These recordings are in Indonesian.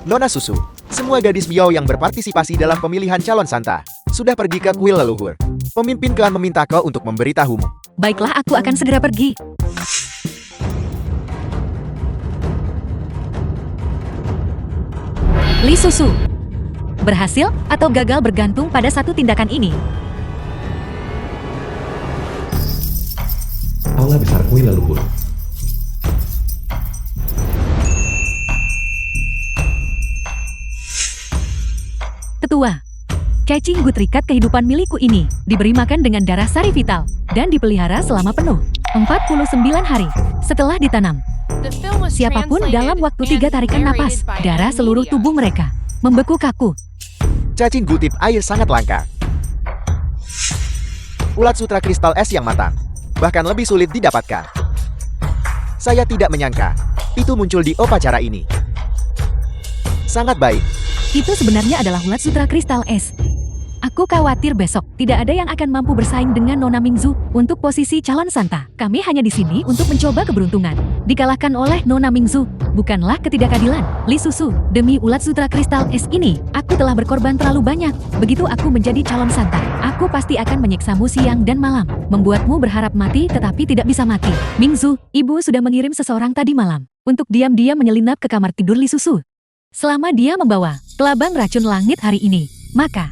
Nona Susu, semua gadis Miao yang berpartisipasi dalam pemilihan calon Santa sudah pergi ke kuil leluhur. Pemimpin klan meminta kau untuk memberitahumu. Baiklah, aku akan segera pergi. Li Susu. Berhasil atau gagal bergantung pada satu tindakan ini. Aula besar kuil leluhur. Ketua, cacing gut terikat kehidupan milikku ini diberi makan dengan darah sari vital dan dipelihara selama penuh 49 hari setelah ditanam. Siapapun dalam waktu 3 tarikan napas, darah seluruh tubuh mereka membeku kaku. Cacing gutip air sangat langka. Ulat sutra kristal es yang matang, bahkan lebih sulit didapatkan. Saya tidak menyangka itu muncul di upacara ini. Sangat baik. Itu sebenarnya adalah ulat sutra kristal es. Aku khawatir besok tidak ada yang akan mampu bersaing dengan Nona Mingzu untuk posisi calon Santa. Kami hanya di sini untuk mencoba keberuntungan. Dikalahkan oleh Nona Mingzu bukanlah ketidakadilan. Li Susu, demi ulat sutra kristal es ini, aku telah berkorban terlalu banyak. Begitu aku menjadi calon Santa, aku pasti akan menyiksamu siang dan malam, membuatmu berharap mati tetapi tidak bisa mati. Mingzu, ibu sudah mengirim seseorang tadi malam untuk diam-diam menyelinap ke kamar tidur Li Susu. Selama dia membawa kelabang racun langit hari ini, maka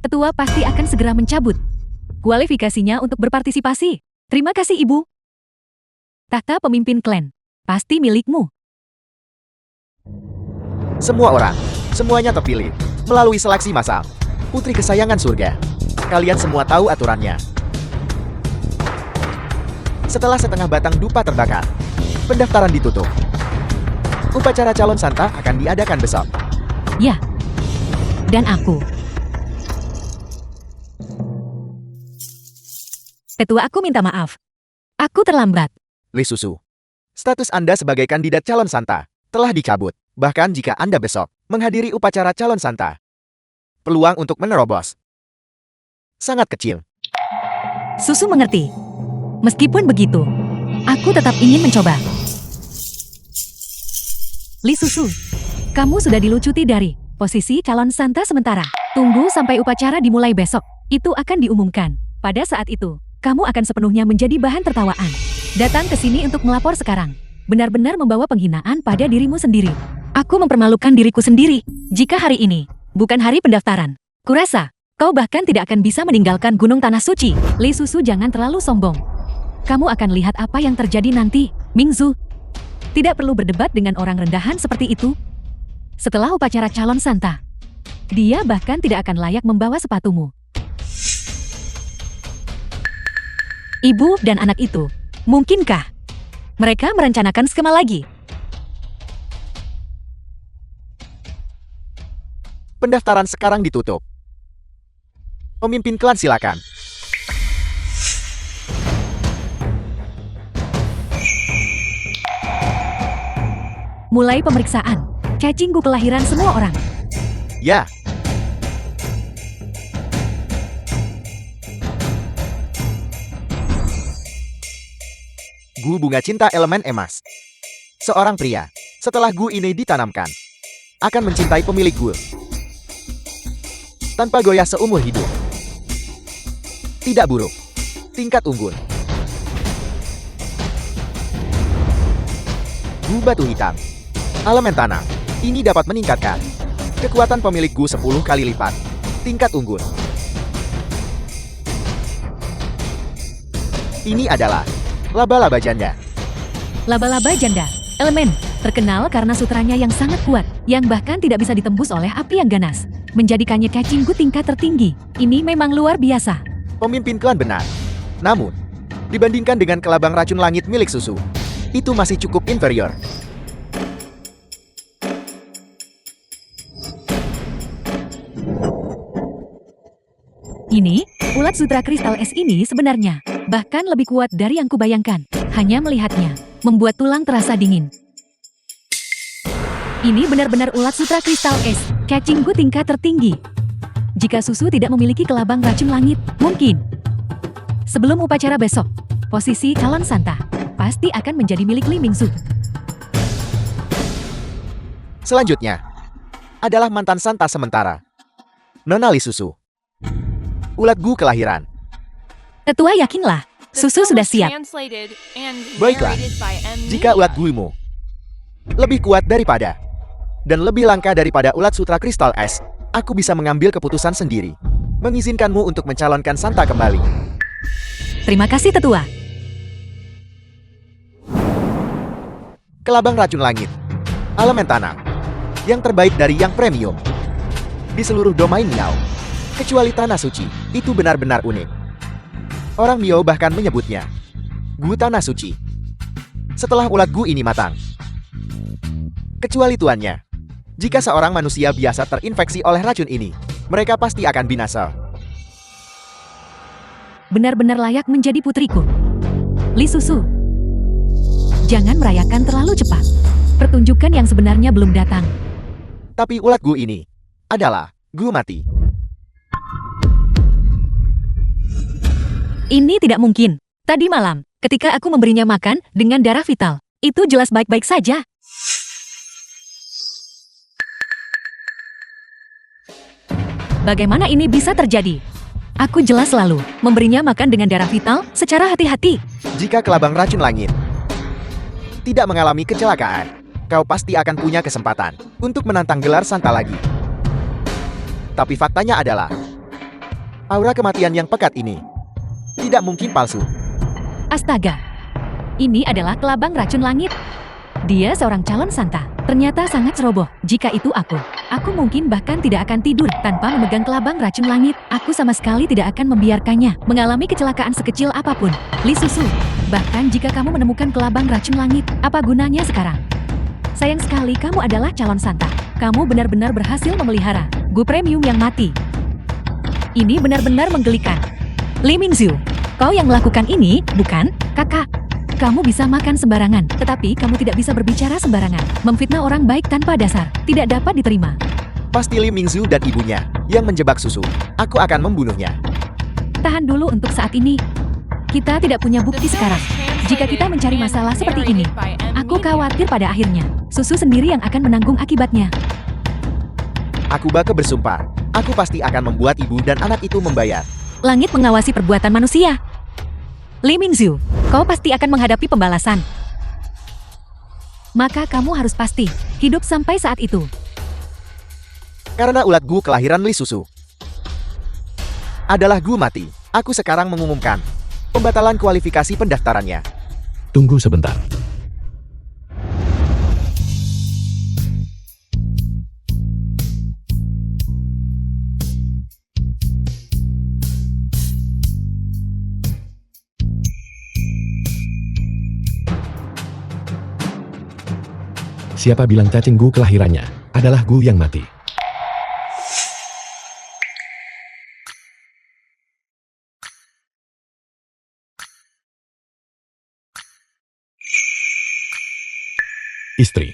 ketua pasti akan segera mencabut kualifikasinya untuk berpartisipasi. Terima kasih, Ibu. Tahta pemimpin klan pasti milikmu. Semua orang, semuanya terpilih melalui seleksi massal. Putri kesayangan surga. Kalian semua tahu aturannya. Setelah setengah batang dupa terbakar, pendaftaran ditutup. Upacara calon Santa akan diadakan besok. Ya. Dan aku. Ketua, aku minta maaf. Aku terlambat. Li Susu, status Anda sebagai kandidat calon Santa telah dicabut. Bahkan jika Anda besok menghadiri upacara calon Santa, peluang untuk menerobos sangat kecil. Susu mengerti. Meskipun begitu, aku tetap ingin mencoba. Li Susu, kamu sudah dilucuti dari posisi calon Santa sementara. Tunggu sampai upacara dimulai besok. Itu akan diumumkan. Pada saat itu, kamu akan sepenuhnya menjadi bahan tertawaan. Datang ke sini untuk melapor sekarang. Benar-benar membawa penghinaan pada dirimu sendiri. Aku mempermalukan diriku sendiri. Jika hari ini bukan hari pendaftaran, kurasa kau bahkan tidak akan bisa meninggalkan Gunung Tanah Suci. Li Susu, jangan terlalu sombong. Kamu akan lihat apa yang terjadi nanti, Mingzu. Tidak perlu berdebat dengan orang rendahan seperti itu. Setelah upacara calon Santa, dia bahkan tidak akan layak membawa sepatumu. Ibu dan anak itu, mungkinkah mereka merencanakan skema lagi? Pendaftaran sekarang ditutup. Pemimpin klan silakan. Mulai pemeriksaan. Cacingku kelahiran semua orang. Ya. Gu bunga cinta elemen emas. Seorang pria, setelah gu ini ditanamkan, akan mencintai pemilik gu tanpa goyah seumur hidup. Tidak buruk. Tingkat unggul. Gu batu hitam. Elemen tanah. Ini dapat meningkatkan kekuatan pemilik gu 10 kali lipat. Tingkat unggul. Ini adalah laba-laba janda. Laba-laba janda, elemen, terkenal karena sutranya yang sangat kuat, yang bahkan tidak bisa ditembus oleh api yang ganas, menjadikannya cacingku tingkat tertinggi. Ini memang luar biasa. Pemimpin klan benar. Namun, dibandingkan dengan kelabang racun langit milik Susu, itu masih cukup inferior. Ini, ulat sutra kristal es ini sebenarnya bahkan lebih kuat dari yang kubayangkan. Hanya melihatnya, membuat tulang terasa dingin. Ini benar-benar ulat sutra kristal es, cacingku tingkat tertinggi. Jika Susu tidak memiliki kelabang racun langit, mungkin sebelum upacara besok, posisi calon Santa pasti akan menjadi milik Li Mingzu. Selanjutnya, adalah mantan Santa sementara. Nona Lee Susu. Ulat Gu kelahiran. Tetua yakinlah, susu sudah siap. Baiklah, jika ulat Guimu lebih kuat daripada dan lebih langka daripada ulat sutra kristal es, aku bisa mengambil keputusan sendiri. Mengizinkanmu untuk mencalonkan Santa kembali. Terima kasih tetua. Kelabang racun langit. Elemen tanah. Yang terbaik dari yang premium. Di seluruh domain Miao. Kecuali tanah suci, itu benar-benar unik. Orang Miao bahkan menyebutnya Gu Tanah Suci. Setelah ulat Gu ini matang. Kecuali tuannya. Jika seorang manusia biasa terinfeksi oleh racun ini, mereka pasti akan binasa. Benar-benar layak menjadi putriku. Lee Susu. Jangan merayakan terlalu cepat. Pertunjukan yang sebenarnya belum datang. Tapi ulat Gu ini adalah Gu mati. Ini tidak mungkin. Tadi malam, ketika aku memberinya makan dengan darah vital, itu jelas baik-baik saja. Bagaimana ini bisa terjadi? Aku jelas selalu memberinya makan dengan darah vital secara hati-hati. Jika kelabang racun langit tidak mengalami kecelakaan, kau pasti akan punya kesempatan untuk menantang gelar Santa lagi. Tapi faktanya adalah, aura kematian yang pekat ini tidak mungkin palsu. Astaga, ini adalah kelabang racun langit. Dia seorang calon Santa. Ternyata sangat ceroboh. Jika itu aku mungkin bahkan tidak akan tidur tanpa memegang kelabang racun langit. Aku sama sekali tidak akan membiarkannya mengalami kecelakaan sekecil apapun. Lee Susu, bahkan jika kamu menemukan kelabang racun langit, apa gunanya sekarang? Sayang sekali kamu adalah calon Santa. Kamu benar-benar berhasil memelihara Gu Premium yang mati. Ini benar-benar menggelikan. Lee Mingzhu, kau yang melakukan ini, bukan, kakak? Kamu bisa makan sembarangan, tetapi kamu tidak bisa berbicara sembarangan. Memfitnah orang baik tanpa dasar, tidak dapat diterima. Pasti Lee Mingzhu dan ibunya yang menjebak Susu. Aku akan membunuhnya. Tahan dulu untuk saat ini. Kita tidak punya bukti sekarang. Jika kita mencari masalah seperti ini, aku khawatir pada akhirnya Susu sendiri yang akan menanggung akibatnya. Aku bakal bersumpah, aku pasti akan membuat ibu dan anak itu membayar. Langit mengawasi perbuatan manusia. Lee Mingzhu, kau pasti akan menghadapi pembalasan. Maka kamu harus pasti hidup sampai saat itu. Karena ulat Gu kelahiran Lee Susu adalah Gu mati, aku sekarang mengumumkan pembatalan kualifikasi pendaftarannya. Tunggu sebentar. Siapa bilang cacing Gu kelahirannya adalah Gu yang mati? Istri,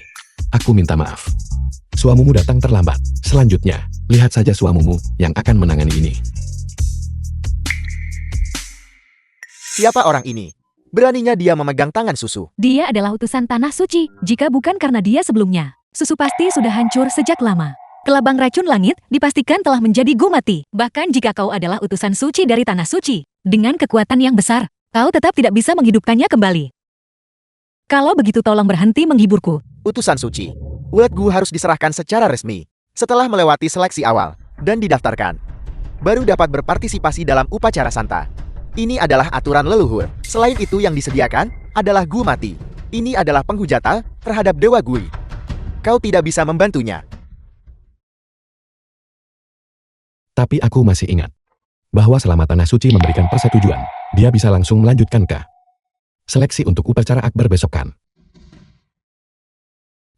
aku minta maaf. Suamumu datang terlambat. Selanjutnya, lihat saja suamumu yang akan menangani ini. Siapa orang ini? Beraninya dia memegang tangan Susu. Dia adalah utusan tanah suci. Jika bukan karena dia sebelumnya, Susu pasti sudah hancur sejak lama. Kelabang racun langit dipastikan telah menjadi Gu mati. Bahkan jika kau adalah utusan suci dari tanah suci, dengan kekuatan yang besar, kau tetap tidak bisa menghidupkannya kembali. Kalau begitu tolong berhenti menghiburku. Utusan suci. Ulat Gu harus diserahkan secara resmi setelah melewati seleksi awal dan didaftarkan. Baru dapat berpartisipasi dalam upacara Santa. Ini adalah aturan leluhur. Selain itu yang disediakan adalah Gu mati. Ini adalah penghujatan terhadap Dewa Gui. Kau tidak bisa membantunya. Tapi aku masih ingat bahwa selama Tanah Suci memberikan persetujuan, dia bisa langsung melanjutkan ke seleksi untuk upacara akbar besok kan.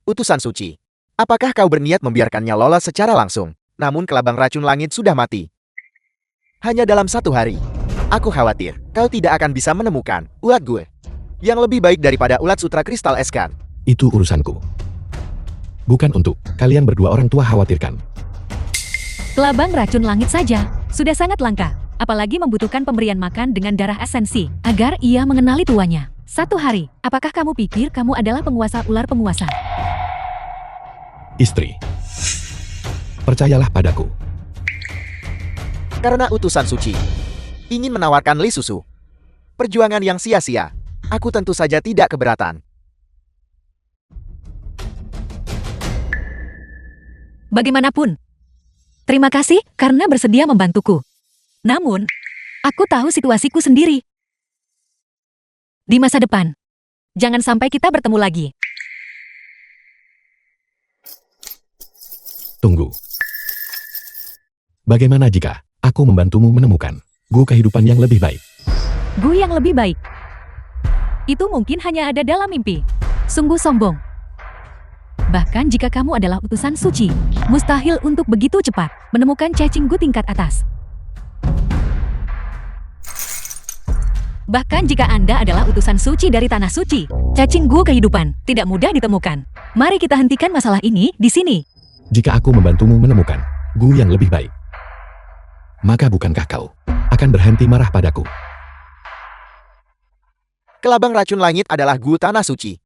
Utusan suci. Apakah kau berniat membiarkannya lolos secara langsung? Namun kelabang racun langit sudah mati. Hanya dalam 1 hari. Aku khawatir kau tidak akan bisa menemukan ulat gue yang lebih baik daripada ulat sutra kristal es kan. Itu urusanku. Bukan untuk kalian berdua orang tua khawatirkan. Kelabang racun langit saja sudah sangat langka. Apalagi membutuhkan pemberian makan dengan darah esensi agar ia mengenali tuannya. 1 hari, apakah kamu pikir kamu adalah penguasa ular penguasa? istri. Percayalah padaku. Karena utusan suci ingin menawarkan Li Susu. Perjuangan yang sia-sia. Aku tentu saja tidak keberatan. Bagaimanapun, terima kasih karena bersedia membantuku. Namun, aku tahu situasiku sendiri. Di masa depan, jangan sampai kita bertemu lagi. Tunggu. Bagaimana jika aku membantumu menemukan kehidupan yang lebih baik? Yang lebih baik. Itu mungkin hanya ada dalam mimpi. Sungguh sombong. Bahkan jika kamu adalah utusan suci, mustahil untuk begitu cepat menemukan cacing Gu tingkat atas. Bahkan jika Anda adalah utusan suci dari tanah suci, cacing Gu kehidupan tidak mudah ditemukan. Mari kita hentikan masalah ini di sini. Jika aku membantumu menemukan yang lebih baik, maka bukankah kau akan berhenti marah padaku? Kelabang racun langit adalah Gu tanah suci.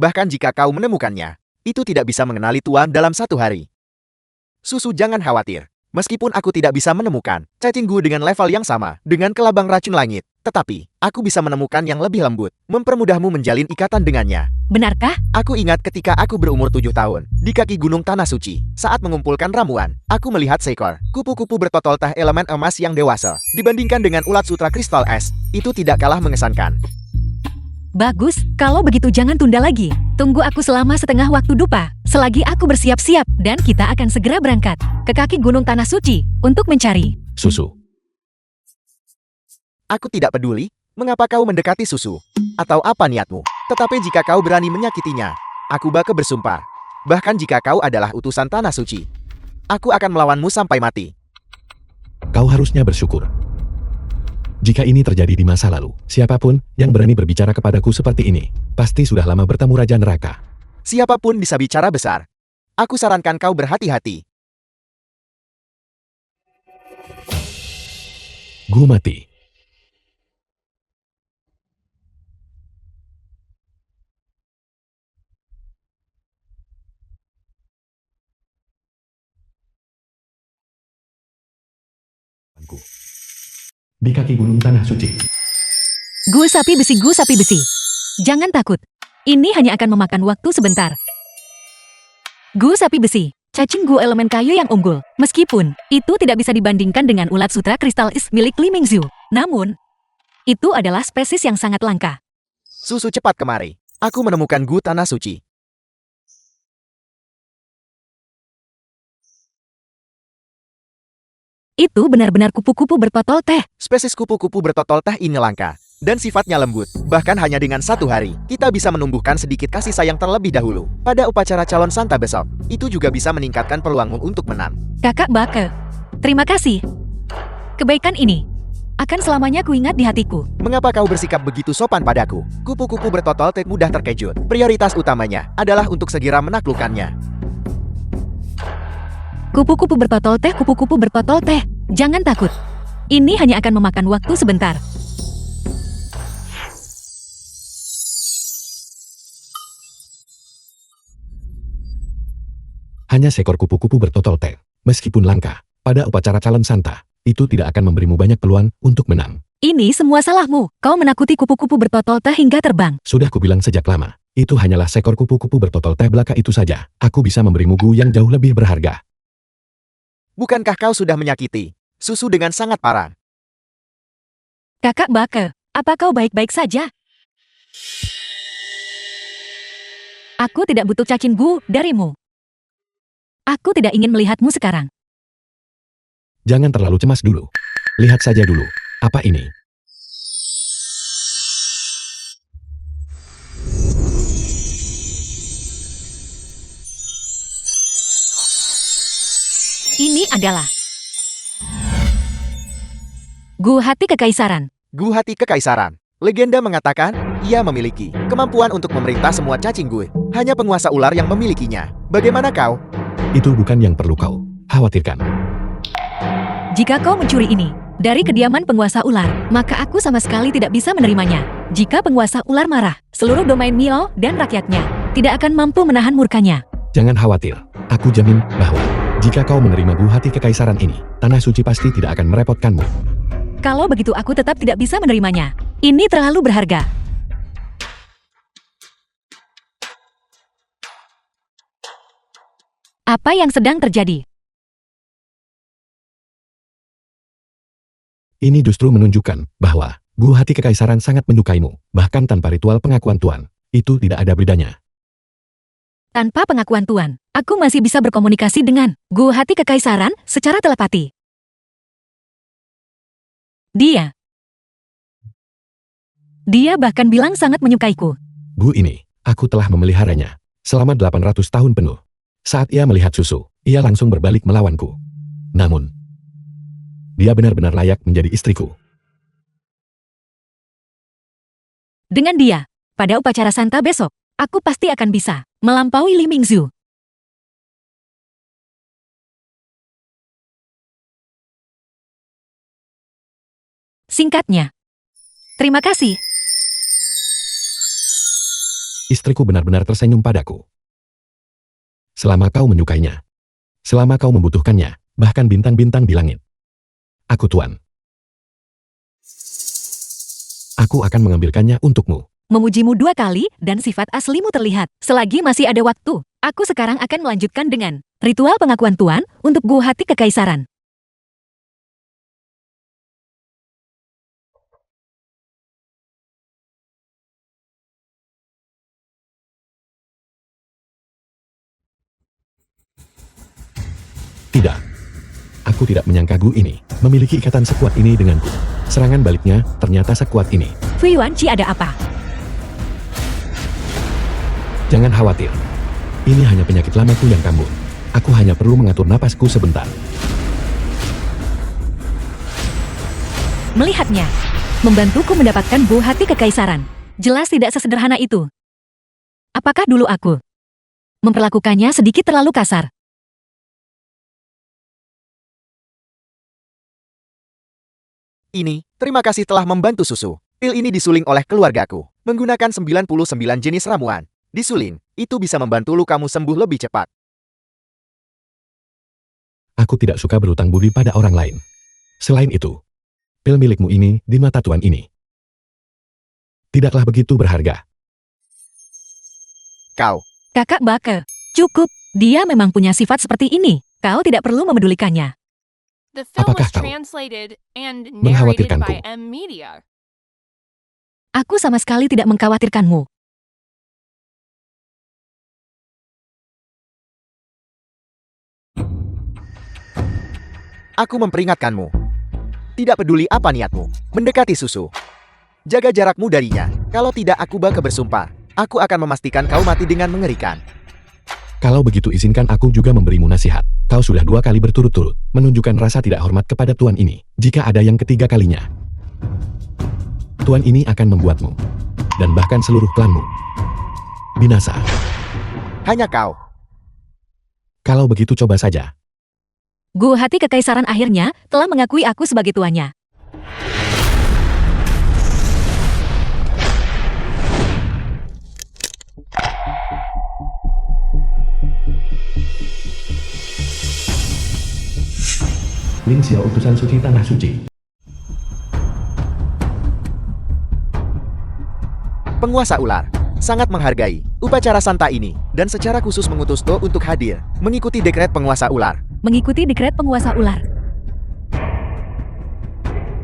Bahkan jika kau menemukannya, itu tidak bisa mengenali Tuan dalam satu hari. Susu, jangan khawatir. Meskipun aku tidak bisa menemukan cacing Gu dengan level yang sama dengan kelabang racun langit, tetapi aku bisa menemukan yang lebih lembut, mempermudahmu menjalin ikatan dengannya. Benarkah? Aku ingat ketika aku berumur 7 tahun, di kaki gunung tanah suci, saat mengumpulkan ramuan, aku melihat seekor kupu-kupu bertotol teh elemen emas yang dewasa. Dibandingkan dengan ulat sutra kristal es, itu tidak kalah mengesankan. Bagus, kalau begitu jangan tunda lagi. Tunggu aku selama setengah waktu dupa, selagi aku bersiap-siap, dan kita akan segera berangkat ke kaki gunung tanah suci untuk mencari Susu. Aku tidak peduli mengapa kau mendekati Susu, atau apa niatmu. Tetapi jika kau berani menyakitinya, aku bakal bersumpah. Bahkan jika kau adalah utusan tanah suci, aku akan melawanmu sampai mati. Kau harusnya bersyukur. Jika ini terjadi di masa lalu, siapapun yang berani berbicara kepadaku seperti ini, pasti sudah lama bertemu Raja Neraka. Siapapun bisa bicara besar. Aku sarankan kau berhati-hati. Gu mati. Di kaki gunung tanah suci. Gu sapi besi, Gu sapi besi. Jangan takut. Ini hanya akan memakan waktu sebentar. Gu sapi besi, cacing Gu elemen kayu yang unggul. Meskipun itu tidak bisa dibandingkan dengan ulat sutra kristal es milik Li Mingzhu. Namun, itu adalah spesies yang sangat langka. Susu, cepat kemari. Aku menemukan Gu tanah suci. Itu benar-benar kupu-kupu bertotol teh. Spesies kupu-kupu bertotol teh ini langka, dan sifatnya lembut. Bahkan hanya dengan satu hari, kita bisa menumbuhkan sedikit kasih sayang terlebih dahulu. Pada upacara calon santa besok, itu juga bisa meningkatkan peluangmu untuk menang. Kakak Bake, terima kasih. Kebaikan ini akan selamanya kuingat di hatiku. Mengapa kau bersikap begitu sopan padaku? Kupu-kupu bertotol teh mudah terkejut. Prioritas utamanya adalah untuk segera menaklukkannya. Kupu-kupu bertotol teh, kupu-kupu bertotol teh. Jangan takut. Ini hanya akan memakan waktu sebentar. Hanya seekor kupu-kupu bertotol teh. Meskipun langka, pada upacara calon santa, itu tidak akan memberimu banyak peluang untuk menang. Ini semua salahmu. Kau menakuti kupu-kupu bertotol teh hingga terbang. Sudah kubilang sejak lama, itu hanyalah seekor kupu-kupu bertotol teh belaka itu saja. Aku bisa memberimu Gu yang jauh lebih berharga. Bukankah kau sudah menyakiti Susu dengan sangat parah? Kakak Bake, apa kau baik-baik saja? Aku tidak butuh cacing Gu darimu. Aku tidak ingin melihatmu sekarang. Jangan terlalu cemas dulu. Lihat saja dulu. Apa ini? Ini adalah Gu hati kekaisaran. Gu hati kekaisaran. Legenda mengatakan, ia memiliki kemampuan untuk memerintah semua cacing Gu. Hanya penguasa ular yang memilikinya. Bagaimana kau? Itu bukan yang perlu kau khawatirkan. Jika kau mencuri ini dari kediaman penguasa ular, maka aku sama sekali tidak bisa menerimanya. Jika penguasa ular marah, seluruh domain Miao dan rakyatnya tidak akan mampu menahan murkanya. Jangan khawatir, aku jamin bahwa jika kau menerima buah hati kekaisaran ini, tanah suci pasti tidak akan merepotkanmu. Kalau begitu aku tetap tidak bisa menerimanya. Ini terlalu berharga. Apa yang sedang terjadi? Ini justru menunjukkan bahwa buah hati kekaisaran sangat menyukaimu, bahkan tanpa ritual pengakuan Tuan. Itu tidak ada bedanya. Tanpa pengakuan Tuan, aku masih bisa berkomunikasi dengan buah hati kekaisaran secara telepati. Dia bahkan bilang sangat menyukaiku. Bu ini, aku telah memeliharanya selama 800 tahun penuh. Saat ia melihat susu, ia langsung berbalik melawanku. Namun, dia benar-benar layak menjadi istriku. Dengan dia, pada upacara Santa besok, aku pasti akan bisa melampaui Li Mingzhu. Singkatnya, terima kasih. Istriku benar-benar tersenyum padaku. Selama kau menyukainya, selama kau membutuhkannya, bahkan bintang-bintang di langit. Aku Tuan. Aku akan mengambilkannya untukmu. Memujimu 2 kali dan sifat aslimu terlihat. Selagi masih ada waktu, aku sekarang akan melanjutkan dengan ritual pengakuan Tuan untuk buah hati kekaisaran. Tidak. Aku tidak menyangka Gu ini memiliki ikatan sekuat ini denganku. Serangan baliknya ternyata sekuat ini. Fui Yuanqi ada apa? Jangan khawatir. Ini hanya penyakit lamaku yang kambuh. Aku hanya perlu mengatur napasku sebentar. Melihatnya, membantuku mendapatkan buah hati kekaisaran. Jelas tidak sesederhana itu. Apakah dulu aku memperlakukannya sedikit terlalu kasar? Ini, terima kasih telah membantu susu. Pil ini disuling oleh keluargaku, menggunakan 99 jenis ramuan. Disulin, itu bisa membantu lukamu sembuh lebih cepat. Aku tidak suka berutang budi pada orang lain. Selain itu, pil milikmu ini di mata Tuan ini tidaklah begitu berharga. Kau, Kakak Bake, cukup. Dia memang punya sifat seperti ini. Kau tidak perlu memedulikannya. The film Apakah was kau translated and narrated mengkhawatirkanku? by M Media. Aku sama sekali tidak mengkhawatirkanmu. aku memperingatkanmu. Tidak peduli apa niatmu, mendekati susu. Jaga jarakmu darinya. Kalau tidak aku bakal bersumpah. Aku akan memastikan kau mati dengan mengerikan. Kalau begitu izinkan aku juga memberimu nasihat. Kau sudah 2 kali berturut-turut menunjukkan rasa tidak hormat kepada Tuan ini. Jika ada yang ketiga kalinya, Tuan ini akan membuatmu, dan bahkan seluruh klanmu, binasa. Hanya kau. Kalau begitu coba saja. Buah hati kekaisaran akhirnya telah mengakui aku sebagai tuannya. Ling Xiao utusan suci tanah suci. Penguasa ular sangat menghargai upacara Santa ini dan secara khusus mengutus To untuk hadir mengikuti dekret penguasa ular. Mengikuti dekret penguasa ular.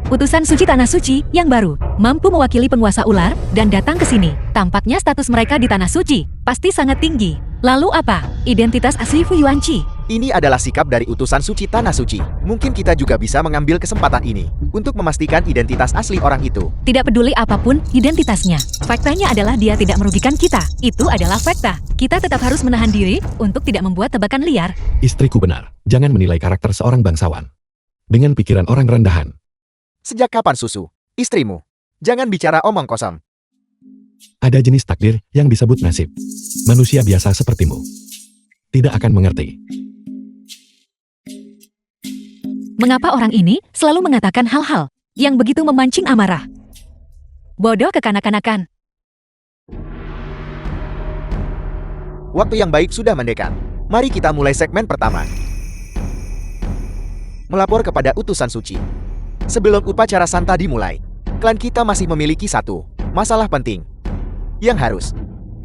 Utusan suci tanah suci yang baru mampu mewakili penguasa ular dan datang ke sini. Tampaknya status mereka di tanah suci pasti sangat tinggi. Lalu apa? Identitas asli Fui Yuanqi. Ini adalah sikap dari utusan suci tanah suci. Mungkin kita juga bisa mengambil kesempatan ini untuk memastikan identitas asli orang itu. Tidak peduli apapun identitasnya. Faktanya adalah dia tidak merugikan kita. Itu adalah fakta. Kita tetap harus menahan diri untuk tidak membuat tebakan liar. Istriku benar. Jangan menilai karakter seorang bangsawan dengan pikiran orang rendahan. Sejak kapan susu? Istrimu. Jangan bicara omong kosong. Ada jenis takdir yang disebut nasib. Manusia biasa sepertimu tidak akan mengerti. Mengapa orang ini selalu mengatakan hal-hal yang begitu memancing amarah? Bodoh kekanak-kanakan. Waktu yang baik sudah mendekat. Mari kita mulai segmen pertama. Melapor kepada utusan suci. Sebelum upacara Santa dimulai, klan kita masih memiliki satu masalah penting yang harus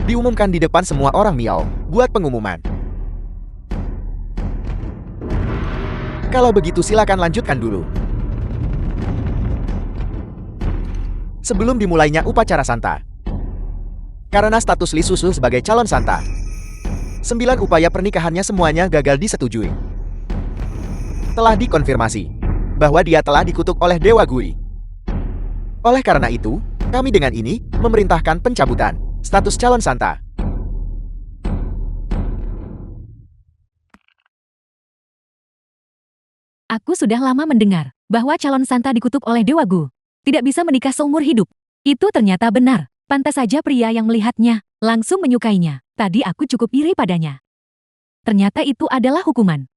diumumkan di depan semua orang Miao. Buat pengumuman. Kalau begitu silakan lanjutkan dulu. Sebelum dimulainya upacara Santa, karena status Li Susu sebagai calon Santa, 9 upaya pernikahannya semuanya gagal disetujui. Telah dikonfirmasi bahwa dia telah dikutuk oleh Dewa Gui. Oleh karena itu, kami dengan ini memerintahkan pencabutan status calon Santa. Aku sudah lama mendengar bahwa calon Santa dikutuk oleh Dewa Gu. Tidak bisa menikah seumur hidup. Itu ternyata benar. Pantas saja pria yang melihatnya langsung menyukainya. Tadi aku cukup iri padanya. Ternyata itu adalah hukuman.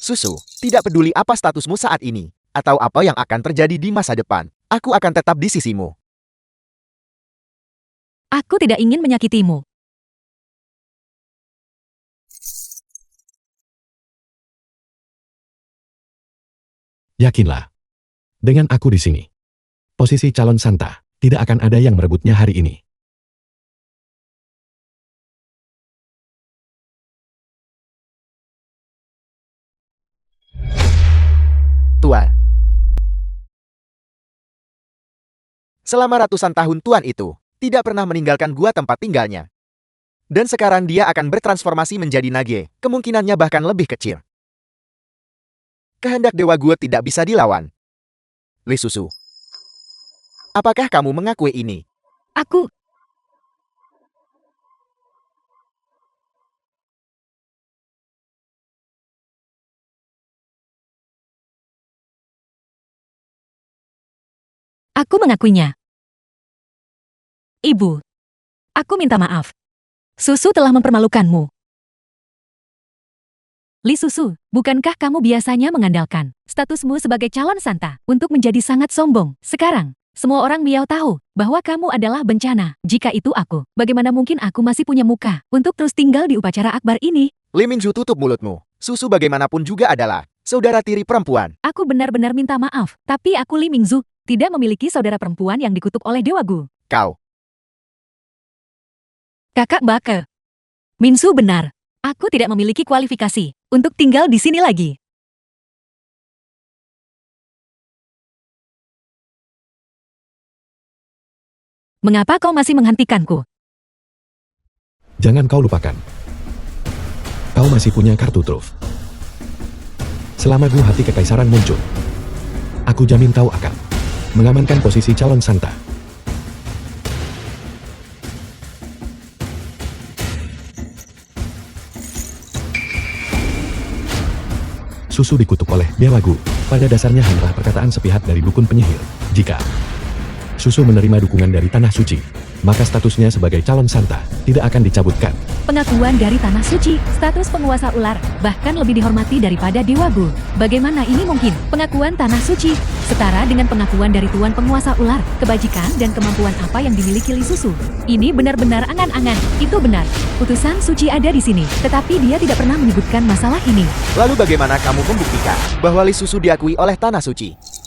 Susu, tidak peduli apa statusmu saat ini, atau apa yang akan terjadi di masa depan, aku akan tetap di sisimu. Aku tidak ingin menyakitimu. Yakinlah. Dengan aku di sini, posisi calon Santa tidak akan ada yang merebutnya hari ini. Tuan. Selama ratusan tahun Tuan itu tidak pernah meninggalkan gua tempat tinggalnya. Dan sekarang dia akan bertransformasi menjadi Nage, kemungkinannya bahkan lebih kecil. Kehendak Dewa Gua tidak bisa dilawan. Li Susu, apakah kamu mengakui ini? Aku... Aku mengakuinya. Ibu, aku minta maaf. Susu telah mempermalukanmu. Li Susu, bukankah kamu biasanya mengandalkan statusmu sebagai calon Santa untuk menjadi sangat sombong? Sekarang, semua orang Miao tahu bahwa kamu adalah bencana. Jika itu aku, bagaimana mungkin aku masih punya muka untuk terus tinggal di upacara akbar ini? Li Minju, tutup mulutmu. Susu bagaimanapun juga adalah saudara tiri perempuan. Aku benar-benar minta maaf, tapi aku Li Mingzu tidak memiliki saudara perempuan yang dikutuk oleh Dewa Gu. Kau. Kakak Bake. Minsu benar. Aku tidak memiliki kualifikasi untuk tinggal di sini lagi. Mengapa kau masih menghentikanku? Jangan kau lupakan. Kau masih punya kartu truf. Selama Gu Hati Kekaisaran muncul, aku jamin kau akan mengamankan posisi calon Santa. Susu dikutuk oleh Dewa Gu. Pada dasarnya hanyalah perkataan sepihak dari dukun penyihir. Jika Susu menerima dukungan dari Tanah Suci, maka statusnya sebagai calon Santa tidak akan dicabutkan. Pengakuan dari Tanah Suci, status penguasa ular, bahkan lebih dihormati daripada Dewa Gu. Bagaimana ini mungkin? Pengakuan Tanah Suci setara dengan pengakuan dari Tuan Penguasa Ular, kebajikan dan kemampuan apa yang dimiliki Li Susu. Ini benar-benar angan-angan. Itu benar. Utusan suci ada di sini, tetapi dia tidak pernah menyebutkan masalah ini. Lalu bagaimana kamu membuktikan bahwa Li Susu diakui oleh Tanah Suci?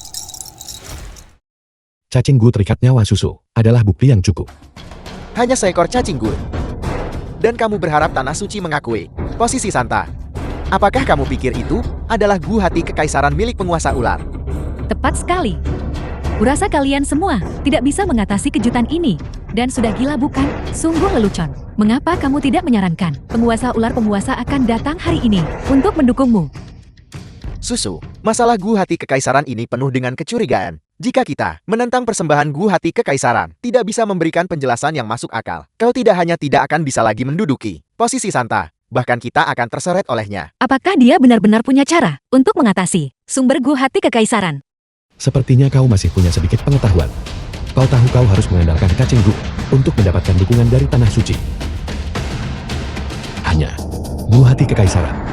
Cacing Gu terikat nyawa Susu adalah bukti yang cukup. Hanya seekor cacing gur. Dan kamu berharap Tanah Suci mengakui posisi Santa. Apakah kamu pikir itu adalah Gu Hati Kekaisaran milik penguasa ular? Tepat sekali. Kurasa kalian semua tidak bisa mengatasi kejutan ini. Dan sudah gila bukan? Sungguh lelucon. Mengapa kamu tidak menyarankan penguasa ular-penguasa akan datang hari ini untuk mendukungmu? Susu, masalah Gu Hati Kekaisaran ini penuh dengan kecurigaan. Jika kita menentang persembahan Gu Hati Kekaisaran, tidak bisa memberikan penjelasan yang masuk akal. Kau tidak hanya tidak akan bisa lagi menduduki posisi Santa, bahkan kita akan terseret olehnya. Apakah dia benar-benar punya cara untuk mengatasi sumber Gu Hati Kekaisaran? Sepertinya kau masih punya sedikit pengetahuan. Kau tahu kau harus mengandalkan cacing Gu untuk mendapatkan dukungan dari Tanah Suci. Hanya Gu Hati Kekaisaran.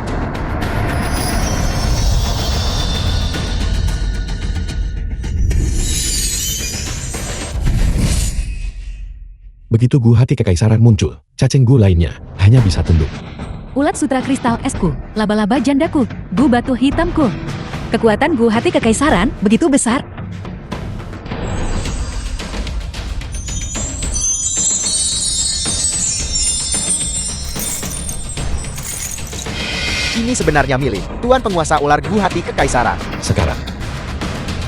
Begitu Gu Hati Kekaisaran muncul, cacing Gu lainnya hanya bisa tunduk. Ulat sutra kristal esku, laba-laba jandaku, Gu batu hitamku. Kekuatan Gu Hati Kekaisaran begitu besar. Ini sebenarnya milik Tuan Penguasa Ular Gu Hati Kekaisaran. Sekarang,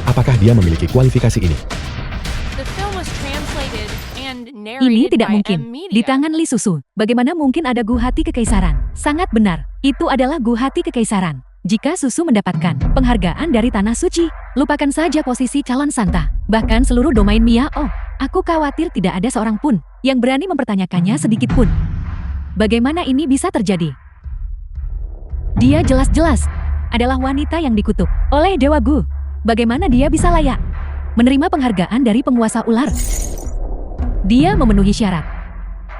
apakah dia memiliki kualifikasi ini? The film was translated and Ini narrated tidak by mungkin. M Media. Di tangan Li Susu, bagaimana mungkin ada Gu Hati Kekaisaran? Sangat benar, itu adalah Gu Hati Kekaisaran. Jika Susu mendapatkan penghargaan dari Tanah Suci, lupakan saja posisi calon Santa. Bahkan seluruh domain Mia, aku khawatir tidak ada seorang pun yang berani mempertanyakannya sedikit pun. Bagaimana ini bisa terjadi? Dia jelas-jelas adalah wanita yang dikutuk oleh Dewa Gu. Bagaimana dia bisa layak menerima penghargaan dari penguasa ular? Dia memenuhi syarat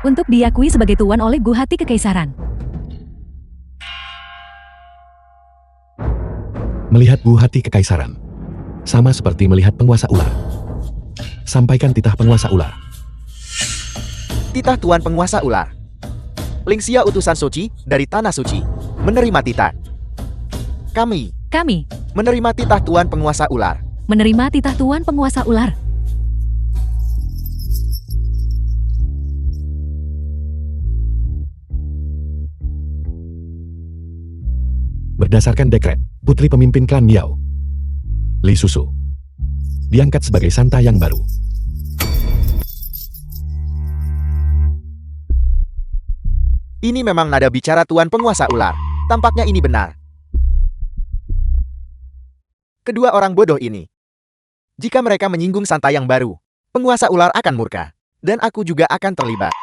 untuk diakui sebagai tuan oleh Gu Hati Kekaisaran. Melihat Gu Hati Kekaisaran, sama seperti melihat penguasa ular. Sampaikan titah penguasa ular. Titah Tuan Penguasa Ular. Lingxia utusan suci dari Tanah Suci menerima titah. Kami menerima titah Tuan Penguasa Ular. Menerima titah Tuan Penguasa Ular. Berdasarkan dekret, putri pemimpin klan Miao, Li Susu, diangkat sebagai Santa yang baru. Ini memang nada bicara Tuan Penguasa Ular. Tampaknya ini benar. Kedua orang bodoh ini. Jika mereka menyinggung Santa yang baru, Penguasa Ular akan murka. Dan aku juga akan terlibat.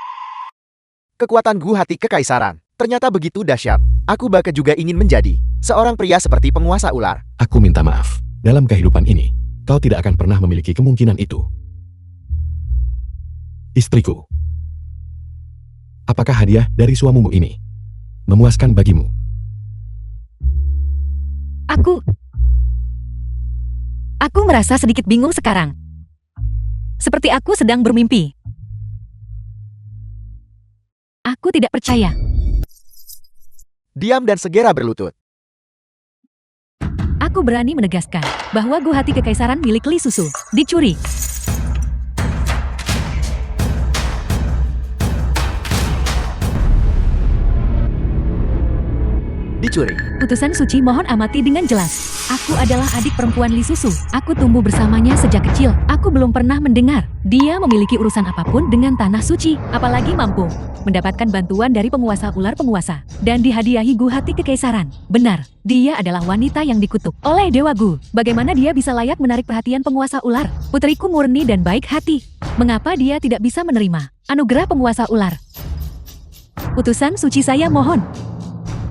Kekuatan Gu Hati Kekaisaran ternyata begitu dahsyat. Aku bahkan juga ingin menjadi seorang pria seperti Penguasa Ular. Aku minta maaf. Dalam kehidupan ini, kau tidak akan pernah memiliki kemungkinan itu. Istriku. Apakah hadiah dari suamimu ini memuaskan bagimu? Aku merasa sedikit bingung sekarang. Seperti aku sedang bermimpi. Aku tidak percaya. Diam dan segera berlutut. Aku berani menegaskan bahwa Gu Hati Kekaisaran milik Li Susu dicuri. Dicuri. Utusan suci mohon amati dengan jelas. Aku adalah adik perempuan Li Susu. Aku tumbuh bersamanya sejak kecil. Aku belum pernah mendengar dia memiliki urusan apapun dengan Tanah Suci, apalagi mampu mendapatkan bantuan dari penguasa ular penguasa dan dihadiahi Gu Hati Kekaisaran. Benar, dia adalah wanita yang dikutuk oleh Dewa Gu. Bagaimana dia bisa layak menarik perhatian penguasa ular? Putriku murni dan baik hati. Mengapa dia tidak bisa menerima anugerah penguasa ular? Utusan suci, saya mohon.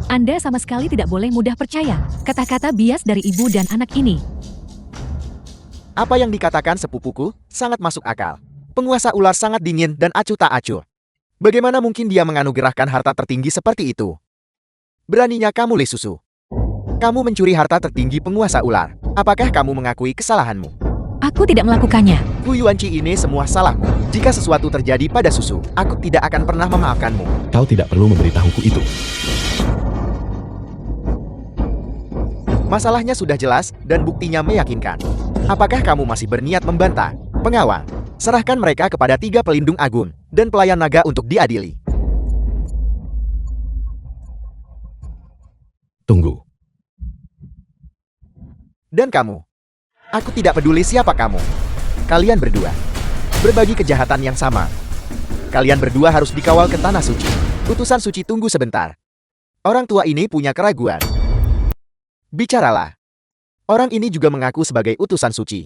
Anda sama sekali tidak boleh mudah percaya kata-kata bias dari ibu dan anak ini. Apa yang dikatakan sepupuku sangat masuk akal. Penguasa ular sangat dingin dan acuh tak acuh. Bagaimana mungkin dia menganugerahkan harta tertinggi seperti itu? Beraninya kamu, Li Susu. Kamu mencuri harta tertinggi penguasa ular. Apakah kamu mengakui kesalahanmu? Aku tidak melakukannya. Gu Yuanqi, ini semua salahmu. Jika sesuatu terjadi pada Susu, aku tidak akan pernah memaafkanmu. Kau tidak perlu memberitahuku itu. Masalahnya sudah jelas dan buktinya meyakinkan. Apakah kamu masih berniat membantah? Pengawal, serahkan mereka kepada 3 pelindung agung dan pelayan naga untuk diadili. Tunggu. Dan kamu, aku tidak peduli siapa kamu. Kalian berdua berbagi kejahatan yang sama. Kalian berdua harus dikawal ke Tanah Suci. Utusan suci, tunggu sebentar. Orang tua ini punya keraguan. Bicaralah. Orang ini juga mengaku sebagai utusan suci.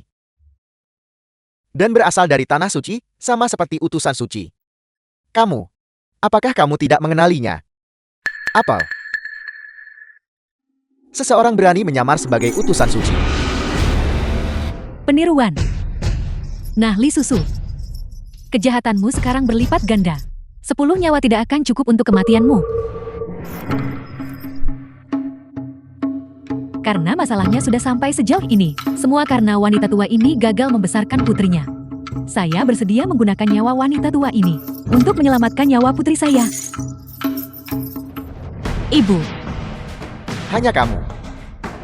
Dan berasal dari Tanah Suci, sama seperti utusan suci. Kamu, apakah kamu tidak mengenalinya? Apel. Seseorang berani menyamar sebagai utusan suci. Peniruan. Nah, Li Susu, kejahatanmu sekarang berlipat ganda. 10 nyawa tidak akan cukup untuk kematianmu. Karena masalahnya sudah sampai sejauh ini. Semua karena wanita tua ini gagal membesarkan putrinya. Saya bersedia menggunakan nyawa wanita tua ini untuk menyelamatkan nyawa putri saya. Ibu, Hanya kamu.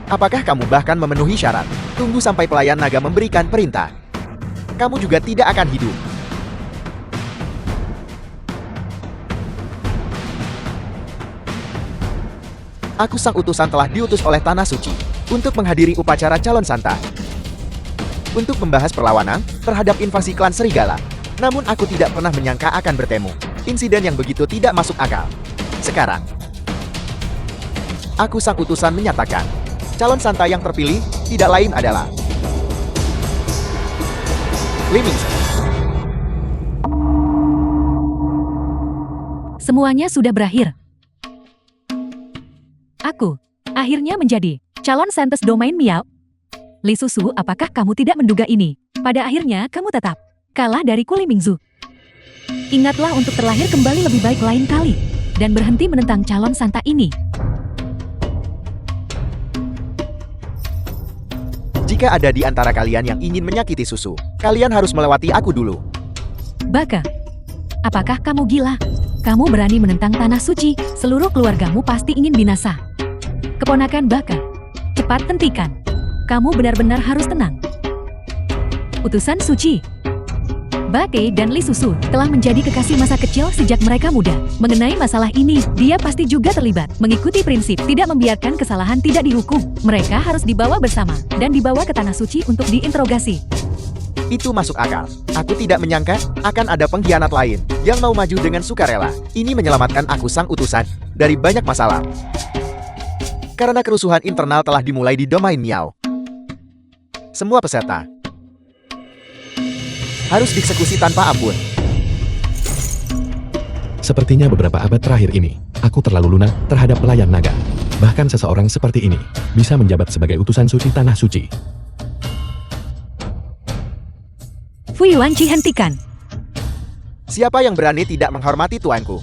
Apakah kamu bahkan memenuhi syarat? Tunggu sampai pelayan naga memberikan perintah. Kamu juga tidak akan hidup. Aku sang utusan telah diutus oleh Tanah Suci untuk menghadiri upacara calon santa. Untuk membahas perlawanan terhadap invasi klan serigala. Namun aku tidak pernah menyangka akan bertemu insiden yang begitu tidak masuk akal. Sekarang, aku sang utusan menyatakan, calon santa yang terpilih tidak lain adalah Limingzu. semuanya sudah berakhir. Aku akhirnya menjadi calon Santes Domain Miao. Li Susu, apakah kamu tidak menduga ini? Pada akhirnya kamu tetap kalah dari Limingzu. Ingatlah untuk terlahir kembali lebih baik lain kali dan berhenti menentang calon santa ini. Jika ada di antara kalian yang ingin menyakiti Susu, kalian harus melewati aku dulu. Baka, apakah kamu gila? Kamu berani menentang tanah suci, seluruh keluargamu pasti ingin binasa. Keponakan Baka, cepat hentikan. Kamu benar-benar harus tenang. Utusan suci. Bake dan Li Susu telah menjadi kekasih masa kecil sejak mereka muda. Mengenai masalah ini, dia pasti juga terlibat. Mengikuti prinsip tidak membiarkan kesalahan tidak dihukum. Mereka harus dibawa bersama dan dibawa ke tanah suci untuk diinterogasi. Itu masuk akal. Aku tidak menyangka akan ada pengkhianat lain yang mau maju dengan sukarela. Ini menyelamatkan aku sang utusan dari banyak masalah. Karena kerusuhan internal telah dimulai di Domain Miao. Semua peserta harus dieksekusi tanpa ampun. Sepertinya beberapa abad terakhir ini, aku terlalu lunak terhadap pelayan naga. Bahkan seseorang seperti ini bisa menjabat sebagai utusan suci tanah suci. Fui Wanci, hentikan. Siapa yang berani tidak menghormati tuanku?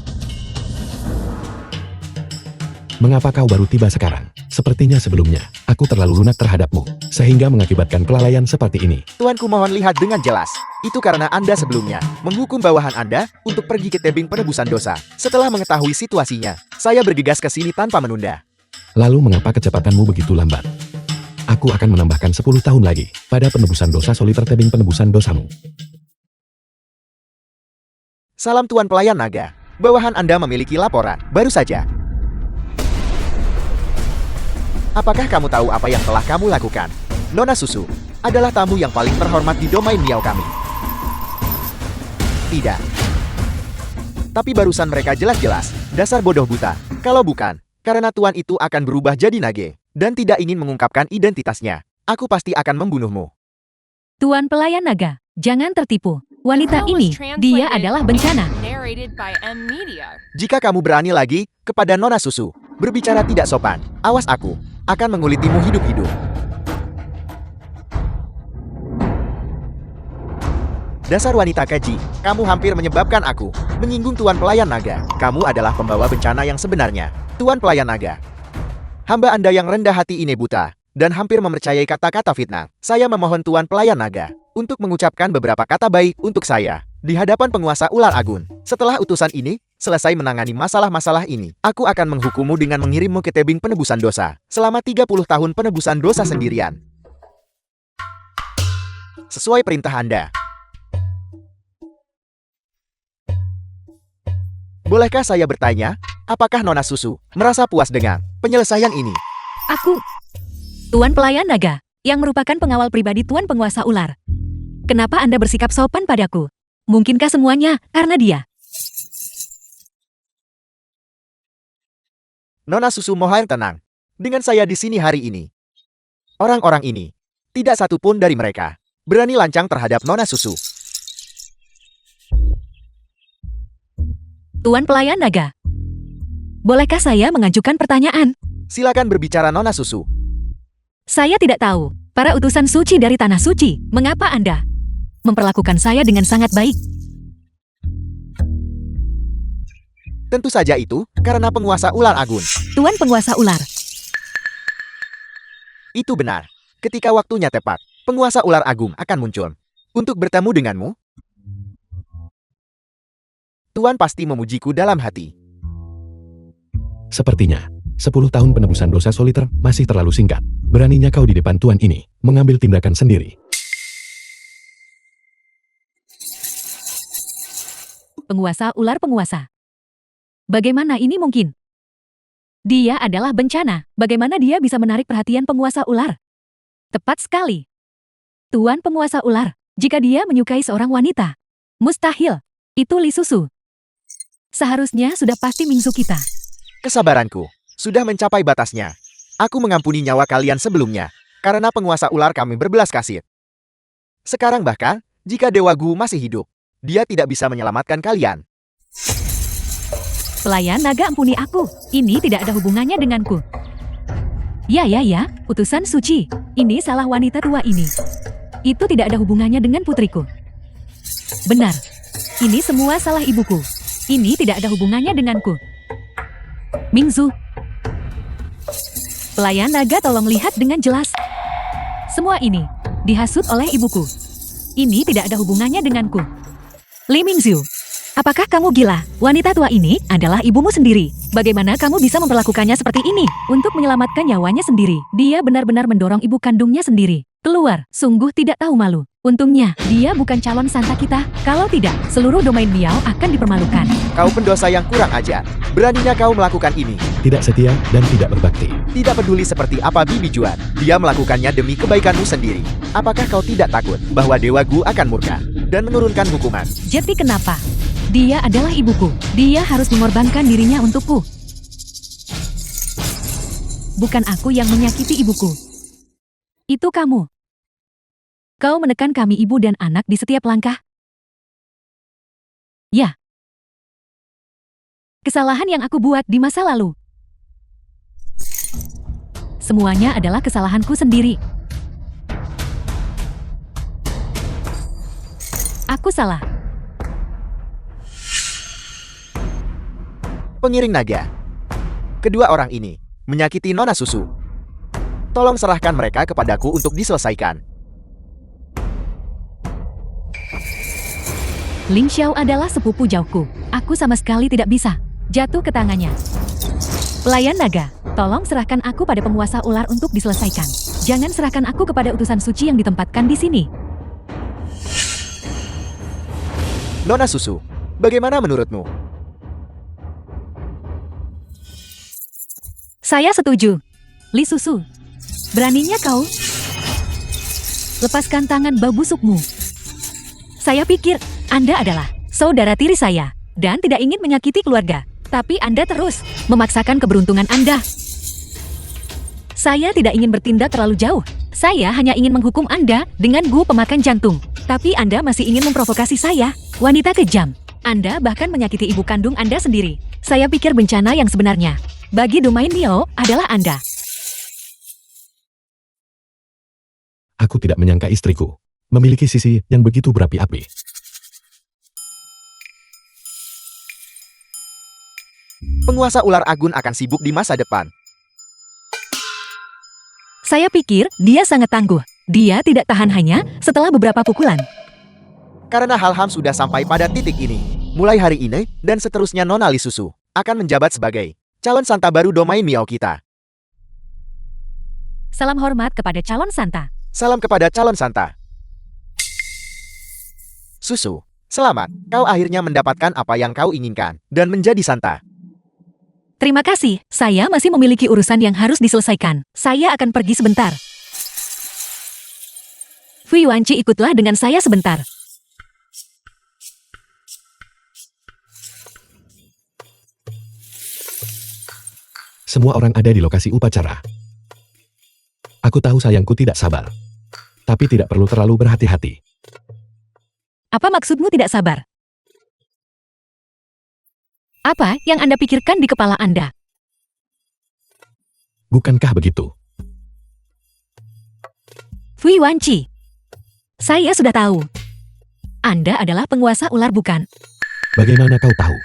Mengapa kau baru tiba sekarang? Sepertinya sebelumnya, aku terlalu lunak terhadapmu, sehingga mengakibatkan kelalaian seperti ini. Tuanku, mohon lihat dengan jelas. Itu karena Anda sebelumnya menghukum bawahan Anda untuk pergi ke tebing penebusan dosa. Setelah mengetahui situasinya, saya bergegas ke sini tanpa menunda. Lalu mengapa kecepatanmu begitu lambat? Aku akan menambahkan 10 tahun lagi pada penebusan dosa Soliter tebing penebusan dosamu. Salam Tuan Pelayan Naga. Bawahan Anda memiliki laporan, baru saja. Apakah kamu tahu apa yang telah kamu lakukan? Nona Susu adalah tamu yang paling terhormat di Domain Miao kami. Tidak. Tapi barusan mereka jelas-jelas dasar bodoh buta. Kalau bukan, karena tuan itu akan berubah jadi nage dan tidak ingin mengungkapkan identitasnya, aku pasti akan membunuhmu. Tuan Pelayan Naga, jangan tertipu. Wanita The film was ini, dia translated adalah bencana. and narrated by M Media. Jika kamu berani lagi kepada Nona Susu berbicara tidak sopan, awas aku akan mengulitimu hidup-hidup. Dasar wanita keji, kamu hampir menyebabkan aku menyinggung Tuan Pelayan Naga. Kamu adalah pembawa bencana yang sebenarnya, Tuan Pelayan Naga. Hamba Anda yang rendah hati ini buta dan hampir mempercayai kata-kata fitnah. Saya memohon Tuan Pelayan Naga untuk mengucapkan beberapa kata baik untuk saya di hadapan penguasa ular agun. Setelah utusan ini selesai menangani masalah-masalah ini, aku akan menghukummu dengan mengirimmu ke tebing penebusan dosa selama 30 tahun penebusan dosa sendirian. Sesuai perintah Anda. Bolehkah saya bertanya, apakah Nona Susu merasa puas dengan penyelesaian ini? Aku, Tuan Pelayan Naga, yang merupakan pengawal pribadi Tuan Penguasa Ular. Kenapa Anda bersikap sopan padaku? Mungkinkah semuanya karena dia? Nona Susu mohon tenang. Dengan saya di sini hari ini. Orang-orang ini, tidak satu pun dari mereka berani lancang terhadap Nona Susu. Tuan Pelayan Naga, bolehkah saya mengajukan pertanyaan? Silakan berbicara Nona Susu. Saya tidak tahu, para utusan suci dari Tanah Suci, mengapa Anda memperlakukan saya dengan sangat baik? Tentu saja itu karena penguasa ular agun. Tuan Penguasa Ular, Itu benar. Ketika waktunya tepat, penguasa ular agung akan muncul. Untuk bertemu denganmu? Tuan pasti memujiku dalam hati. Sepertinya, 10 tahun penebusan dosa soliter masih terlalu singkat. Beraninya kau di depan Tuan ini, mengambil tindakan sendiri. Penguasa ular penguasa. Bagaimana ini mungkin? Dia adalah bencana. Bagaimana dia bisa menarik perhatian penguasa ular? Tepat sekali. Tuan penguasa ular, jika dia menyukai seorang wanita. Mustahil. Itu Li Susu. Seharusnya sudah pasti Mingzu kita. Kesabaranku sudah mencapai batasnya. Aku mengampuni nyawa kalian sebelumnya, karena penguasa ular kami berbelas kasih. Sekarang bahkan, jika Dewa Gu masih hidup, dia tidak bisa menyelamatkan kalian. Pelayan naga ampuni aku. Ini tidak ada hubungannya denganku. Ya, utusan suci. Ini salah wanita tua ini. Itu tidak ada hubungannya dengan putriku. Benar. Ini semua salah ibuku. Ini tidak ada hubungannya denganku. Mingzu. Pelayan naga tolong lihat dengan jelas. Semua ini dihasut oleh ibuku. Ini tidak ada hubungannya denganku. Li Mingzu. Apakah kamu gila? Wanita tua ini adalah ibumu sendiri. Bagaimana kamu bisa memperlakukannya seperti ini? Untuk menyelamatkan nyawanya sendiri, dia benar-benar mendorong ibu kandungnya sendiri. Keluar, sungguh tidak tahu malu. Untungnya, dia bukan calon santa kita. Kalau tidak, seluruh domain Miao akan dipermalukan. Kau pendosa yang kurang ajar. Beraninya kau melakukan ini. Tidak setia dan tidak berbakti. Tidak peduli seperti apa Bibi Juan. Dia melakukannya demi kebaikanmu sendiri. Apakah kau tidak takut bahwa Dewa Gu akan murka dan menurunkan hukuman? Jadi kenapa? Dia adalah ibuku. Dia harus mengorbankan dirinya untukku. Bukan aku yang menyakiti ibuku. Itu kamu. Kau menekan kami ibu dan anak di setiap langkah. Ya. Kesalahan yang aku buat di masa lalu. Semuanya adalah kesalahanku sendiri. Aku salah. Pengiring naga. Kedua orang ini menyakiti Nona Susu. Tolong serahkan mereka kepadaku untuk diselesaikan. Ling Xiao adalah sepupu jauhku. Aku sama sekali tidak bisa jatuh ke tangannya. Pelayan naga, tolong serahkan aku pada penguasa ular untuk diselesaikan. Jangan serahkan aku kepada utusan suci yang ditempatkan di sini. Nona Susu, bagaimana menurutmu? Saya setuju. Li Susu, beraninya kau? Lepaskan tangan bau busukmu. Saya pikir Anda adalah saudara tiri saya dan tidak ingin menyakiti keluarga. Tapi Anda terus memaksakan keberuntungan Anda. Saya tidak ingin bertindak terlalu jauh. Saya hanya ingin menghukum Anda dengan Gu pemakan jantung. Tapi Anda masih ingin memprovokasi saya, wanita kejam. Anda bahkan menyakiti ibu kandung Anda sendiri. Saya pikir bencana yang sebenarnya bagi domain Miao adalah Anda. Aku tidak menyangka istriku memiliki sisi yang begitu berapi-api. Penguasa ular agun akan sibuk di masa depan. Saya pikir dia sangat tangguh. Dia tidak tahan hanya setelah beberapa pukulan. Karena Halham sudah sampai pada titik ini. Mulai hari ini dan seterusnya Nona Li Susu akan menjabat sebagai calon santa baru domain Miao kita. Salam hormat kepada calon santa. Salam kepada calon santa. Susu, selamat. Kau akhirnya mendapatkan apa yang kau inginkan dan menjadi santa. Terima kasih, saya masih memiliki urusan yang harus diselesaikan. Saya akan pergi sebentar. Fui Wanci, ikutlah dengan saya sebentar. Semua orang ada di lokasi upacara. Aku tahu sayangku tidak sabar. Tapi tidak perlu terlalu berhati-hati. Apa maksudmu tidak sabar? Apa yang Anda pikirkan di kepala Anda? Bukankah begitu? Fui Wanci, saya sudah tahu. Anda adalah penguasa ular, bukan? Bagaimana kau tahu?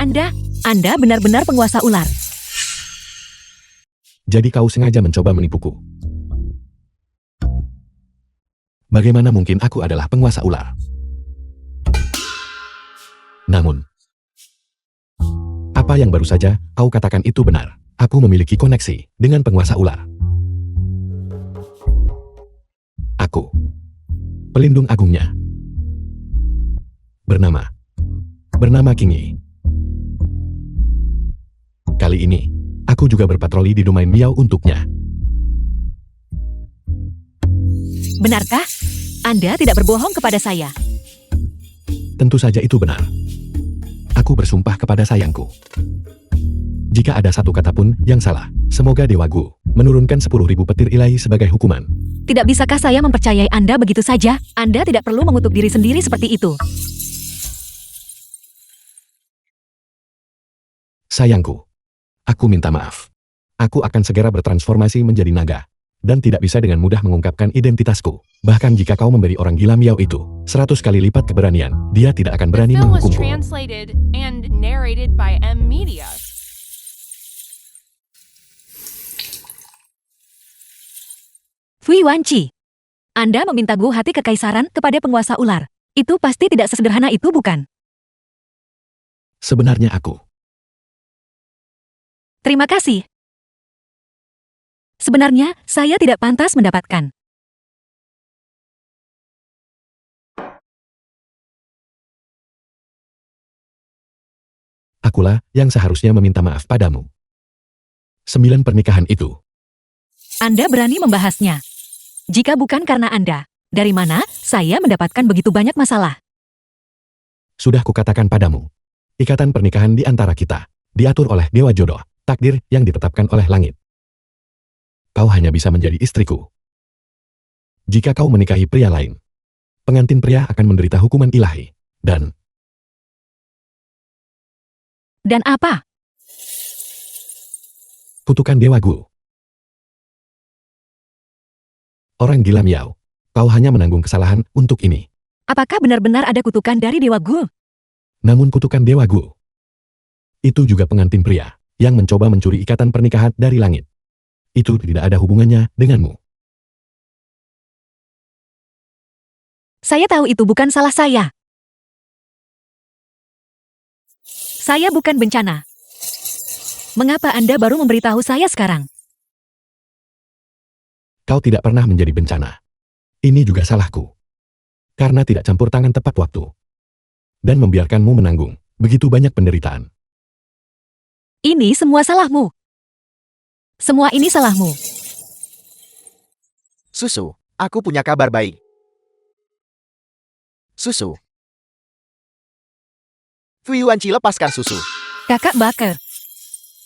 Anda benar-benar penguasa ular. Jadi kau sengaja mencoba menipuku. Bagaimana mungkin aku adalah penguasa ular? Namun, apa yang baru saja kau katakan itu benar. Aku memiliki koneksi dengan penguasa ular. Aku, pelindung agungnya. Bernama Kingi. Kali ini, aku juga berpatroli di domain Miao untuknya. Benarkah? Anda tidak berbohong kepada saya. Tentu saja itu benar. Aku bersumpah kepada sayangku. Jika ada satu kata pun yang salah, semoga Dewa Gu menurunkan 10.000 petir ilahi sebagai hukuman. Tidak bisakah saya mempercayai Anda begitu saja? Anda tidak perlu mengutuk diri sendiri seperti itu. Sayangku, aku minta maaf. Aku akan segera bertransformasi menjadi naga, dan tidak bisa dengan mudah mengungkapkan identitasku. Bahkan jika kau memberi orang gila Miao itu 100 kali lipat keberanian, dia tidak akan The berani film was menghukumku. translated and narrated by M Media. Fui Wanci, Anda meminta Gu hati kekaisaran kepada penguasa ular. Itu pasti tidak sesederhana itu, bukan? Sebenarnya aku. Terima kasih. Sebenarnya, saya tidak pantas mendapatkan. Akulah yang seharusnya meminta maaf padamu. 9 pernikahan itu. Anda berani membahasnya. Jika bukan karena Anda, dari mana saya mendapatkan begitu banyak masalah? Sudah kukatakan padamu. Ikatan pernikahan di antara kita diatur oleh Dewa Jodoh, takdir yang ditetapkan oleh langit. Kau hanya bisa menjadi istriku. Jika kau menikahi pria lain, pengantin pria akan menderita hukuman ilahi. Dan apa? Kutukan Dewa Gu. Orang gila Miao, kau hanya menanggung kesalahan untuk ini. Apakah benar-benar ada kutukan dari Dewa Gu? Namun kutukan Dewa Gu itu juga pengantin pria yang mencoba mencuri ikatan pernikahan dari langit. Itu tidak ada hubungannya denganmu. Saya tahu itu bukan salah saya. Saya bukan bencana. Mengapa Anda baru memberitahu saya sekarang? Kau tidak pernah menjadi bencana. Ini juga salahku. Karena tidak campur tangan tepat waktu. Dan membiarkanmu menanggung begitu banyak penderitaan. Ini semua salahmu. Semua ini salahmu. Susu, aku punya kabar baik. Susu. Fui Wanci, lepaskan susu. Kakak Baker.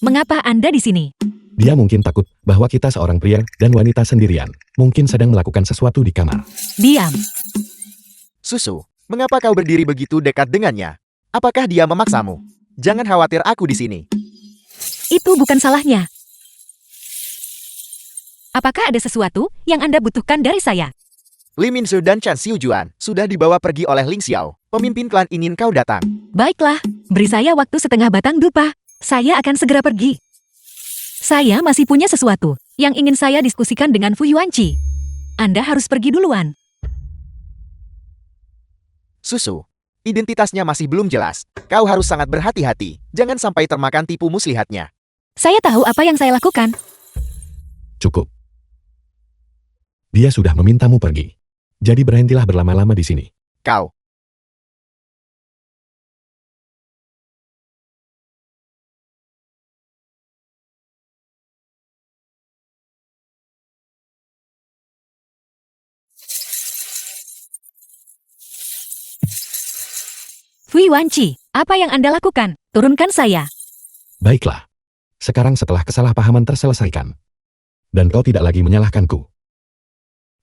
Mengapa Anda di sini? Dia mungkin takut bahwa kita seorang pria dan wanita sendirian. Mungkin sedang melakukan sesuatu di kamar. Diam. Susu, mengapa kau berdiri begitu dekat dengannya? Apakah dia memaksamu? Jangan khawatir, aku di sini. Itu bukan salahnya. Apakah ada sesuatu yang Anda butuhkan dari saya? Li Minzu dan Chen Xiujuan sudah dibawa pergi oleh Ling Xiao. Pemimpin klan ingin kau datang. Baiklah, beri saya waktu setengah batang dupa. Saya akan segera pergi. Saya masih punya sesuatu yang ingin saya diskusikan dengan Fui Wanci. Anda harus pergi duluan. Susu, identitasnya masih belum jelas. Kau harus sangat berhati-hati. Jangan sampai termakan tipu muslihatnya. Saya tahu apa yang saya lakukan. Cukup. Dia sudah memintamu pergi. Jadi berhentilah berlama-lama di sini. Kau. Fui Wanci, apa yang Anda lakukan? Turunkan saya. Baiklah. Sekarang setelah kesalahpahaman terselesaikan. Dan kau tidak lagi menyalahkanku.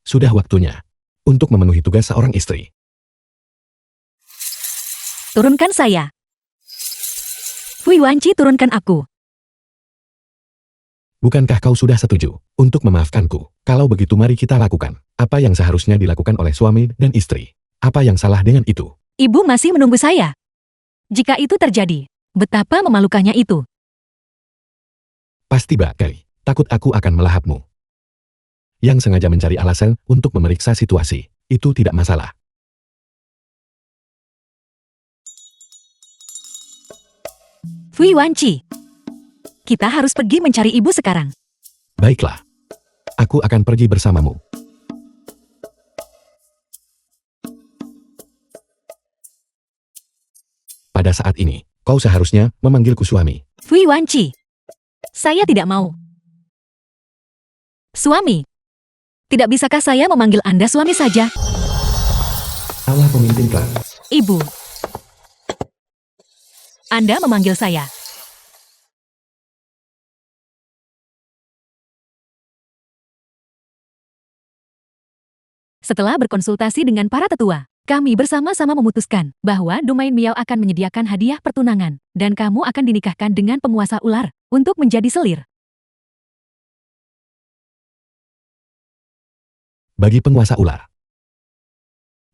Sudah waktunya untuk memenuhi tugas seorang istri. Turunkan saya. Fui Wanci, turunkan aku. Bukankah kau sudah setuju untuk memaafkanku? Kalau begitu mari kita lakukan apa yang seharusnya dilakukan oleh suami dan istri. Apa yang salah dengan itu? Ibu masih menunggu saya. Jika itu terjadi, betapa memalukannya itu. Pasti Bakari, takut aku akan melahapmu. Yang sengaja mencari alasan untuk memeriksa situasi. Itu tidak masalah. Fui Wanci. Kita harus pergi mencari ibu sekarang. Baiklah. Aku akan pergi bersamamu. Pada saat ini, kau seharusnya memanggilku suami. Fui Wanci. Saya tidak mau. Suami. Tidak bisakah saya memanggil Anda suami saja? Allah pemimpin kelas. Ibu. Anda memanggil saya. Setelah berkonsultasi dengan para tetua, kami bersama-sama memutuskan bahwa Domain Miao akan menyediakan hadiah pertunangan, dan kamu akan dinikahkan dengan penguasa ular untuk menjadi selir. Bagi penguasa ular.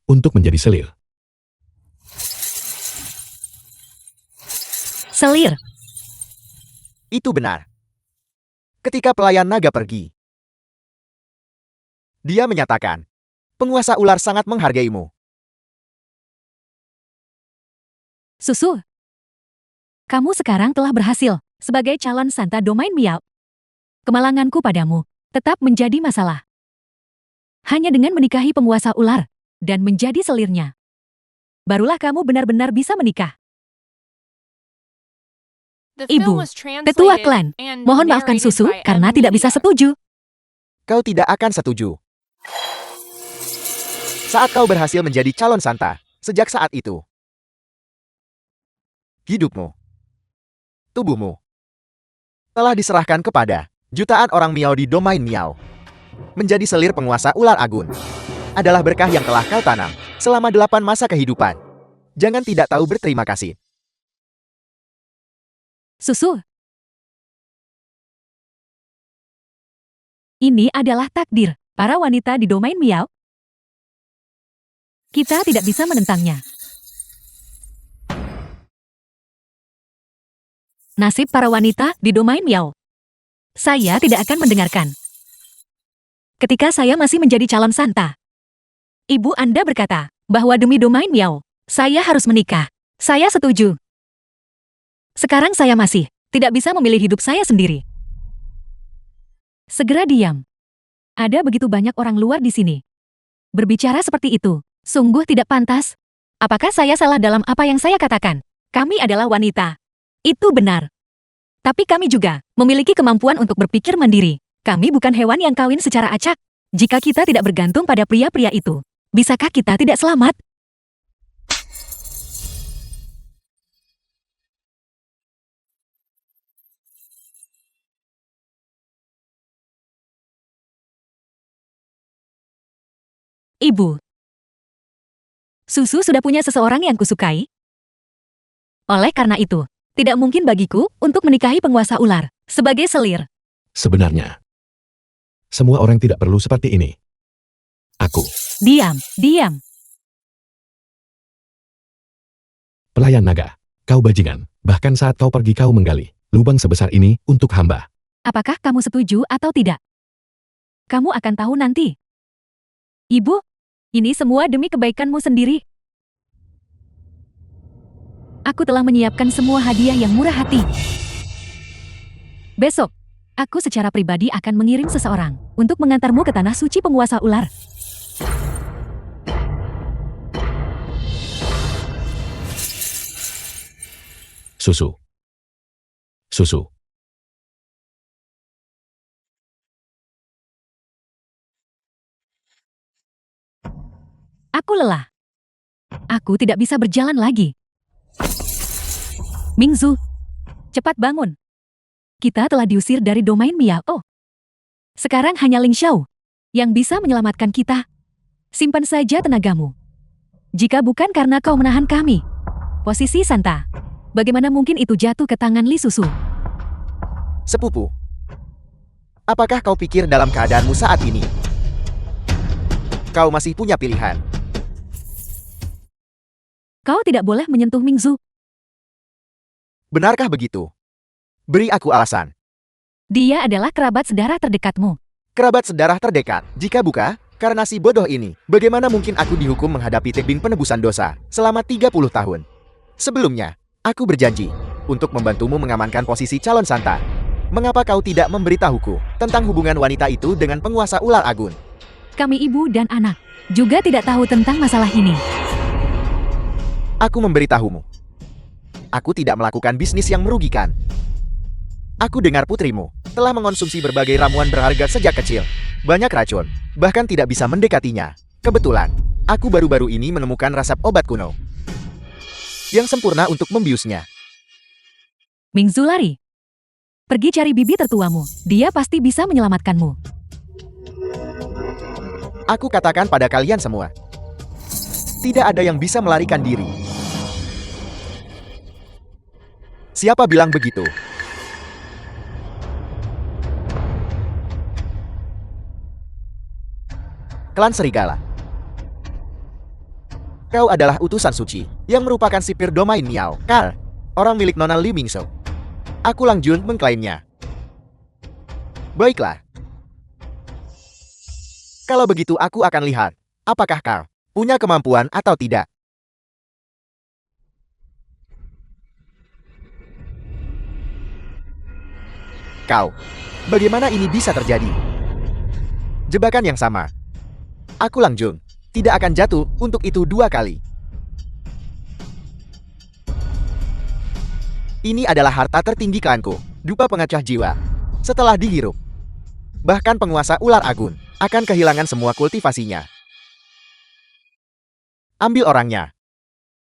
Untuk menjadi selir. Selir. Itu benar. Ketika pelayan naga pergi, dia menyatakan, penguasa ular sangat menghargaimu. Susu. Kamu sekarang telah berhasil sebagai calon Santa Domain Miao. Kemalanganku padamu tetap menjadi masalah. Hanya dengan menikahi penguasa ular dan menjadi selirnya, barulah kamu benar-benar bisa menikah. The Ibu, film was Tetua translated klan, and mohon maafkan narrated Susu by karena M. tidak bisa Media. setuju. Kau tidak akan setuju. Saat kau berhasil menjadi calon Santa, sejak saat itu, hidupmu, tubuhmu, telah diserahkan kepada jutaan orang Miao di Domain Miao. Menjadi selir penguasa ular agun adalah berkah yang telah kau tanam selama 8 masa kehidupan. Jangan tidak tahu berterima kasih. Susu. Ini adalah takdir para wanita di Domain Miao. Kita tidak bisa menentangnya. Nasib para wanita di Domain Miao. Saya tidak akan mendengarkan. Ketika saya masih menjadi calon Santa, ibu Anda berkata bahwa demi Domain Miao, saya harus menikah. Saya setuju. Sekarang saya masih tidak bisa memilih hidup saya sendiri. Segera diam. Ada begitu banyak orang luar di sini. Berbicara seperti itu, sungguh tidak pantas. Apakah saya salah dalam apa yang saya katakan? Kami adalah wanita. Itu benar. Tapi kami juga memiliki kemampuan untuk berpikir mandiri. Kami bukan hewan yang kawin secara acak. Jika kita tidak bergantung pada pria-pria itu, bisakah kita tidak selamat? Ibu. Susu sudah punya seseorang yang kusukai. Oleh karena itu, tidak mungkin bagiku untuk menikahi penguasa ular sebagai selir. Sebenarnya, semua orang tidak perlu seperti ini. Aku, Diam, diam. pelayan naga, kau bajingan, bahkan saat kau pergi kau menggali lubang sebesar ini untuk hamba. Apakah kamu setuju atau tidak? Kamu akan tahu nanti. Ibu, ini semua demi kebaikanmu sendiri. Aku telah menyiapkan semua hadiah yang murah hati. Besok, aku secara pribadi akan mengirim seseorang untuk mengantarmu ke tanah suci penguasa ular. Susu. Susu. Aku lelah. Aku tidak bisa berjalan lagi. Mingzu, cepat bangun. Kita telah diusir dari Domain Miao. Sekarang hanya Ling Xiao yang bisa menyelamatkan kita. Simpan saja tenagamu. Jika bukan karena kau menahan kami, posisi Santa, bagaimana mungkin itu jatuh ke tangan Li Susu? Sepupu, apakah kau pikir dalam keadaanmu saat ini, kau masih punya pilihan? Kau tidak boleh menyentuh Mingzu. Benarkah begitu? Beri aku alasan. Dia adalah kerabat sedarah terdekatmu. Kerabat sedarah terdekat, jika buka, Karena si bodoh ini, bagaimana mungkin aku dihukum menghadapi tebing penebusan dosa selama 30 tahun? Sebelumnya, aku berjanji untuk membantumu mengamankan posisi calon Santa. Mengapa kau tidak memberitahuku tentang hubungan wanita itu dengan penguasa ular agun? Kami ibu dan anak juga tidak tahu tentang masalah ini. Aku memberitahumu. Aku tidak melakukan bisnis yang merugikan. Aku dengar putrimu telah mengonsumsi berbagai ramuan berharga sejak kecil. Banyak racun, bahkan tidak bisa mendekatinya. Kebetulan, aku baru-baru ini menemukan resep obat kuno yang sempurna untuk membiusnya. Mingzu lari. Pergi cari bibi tertuamu. Dia pasti bisa menyelamatkanmu. Aku katakan pada kalian semua, tidak ada yang bisa melarikan diri. Siapa bilang begitu? Klan Serigala. Kau adalah utusan suci yang merupakan sipir domain Miao Kar, orang milik Nona Li Mingshou. Aku Lang Jun mengklaimnya. Baiklah. Kalau begitu aku akan lihat, apakah kau punya kemampuan atau tidak. Kau, bagaimana ini bisa terjadi? Jebakan yang sama. Aku Lang Jun tidak akan jatuh untuk itu 2 kali. Ini adalah harta tertinggi klanku, dupa pengacah jiwa. Setelah dihirup, bahkan penguasa ular agun akan kehilangan semua kultivasinya. Ambil orangnya.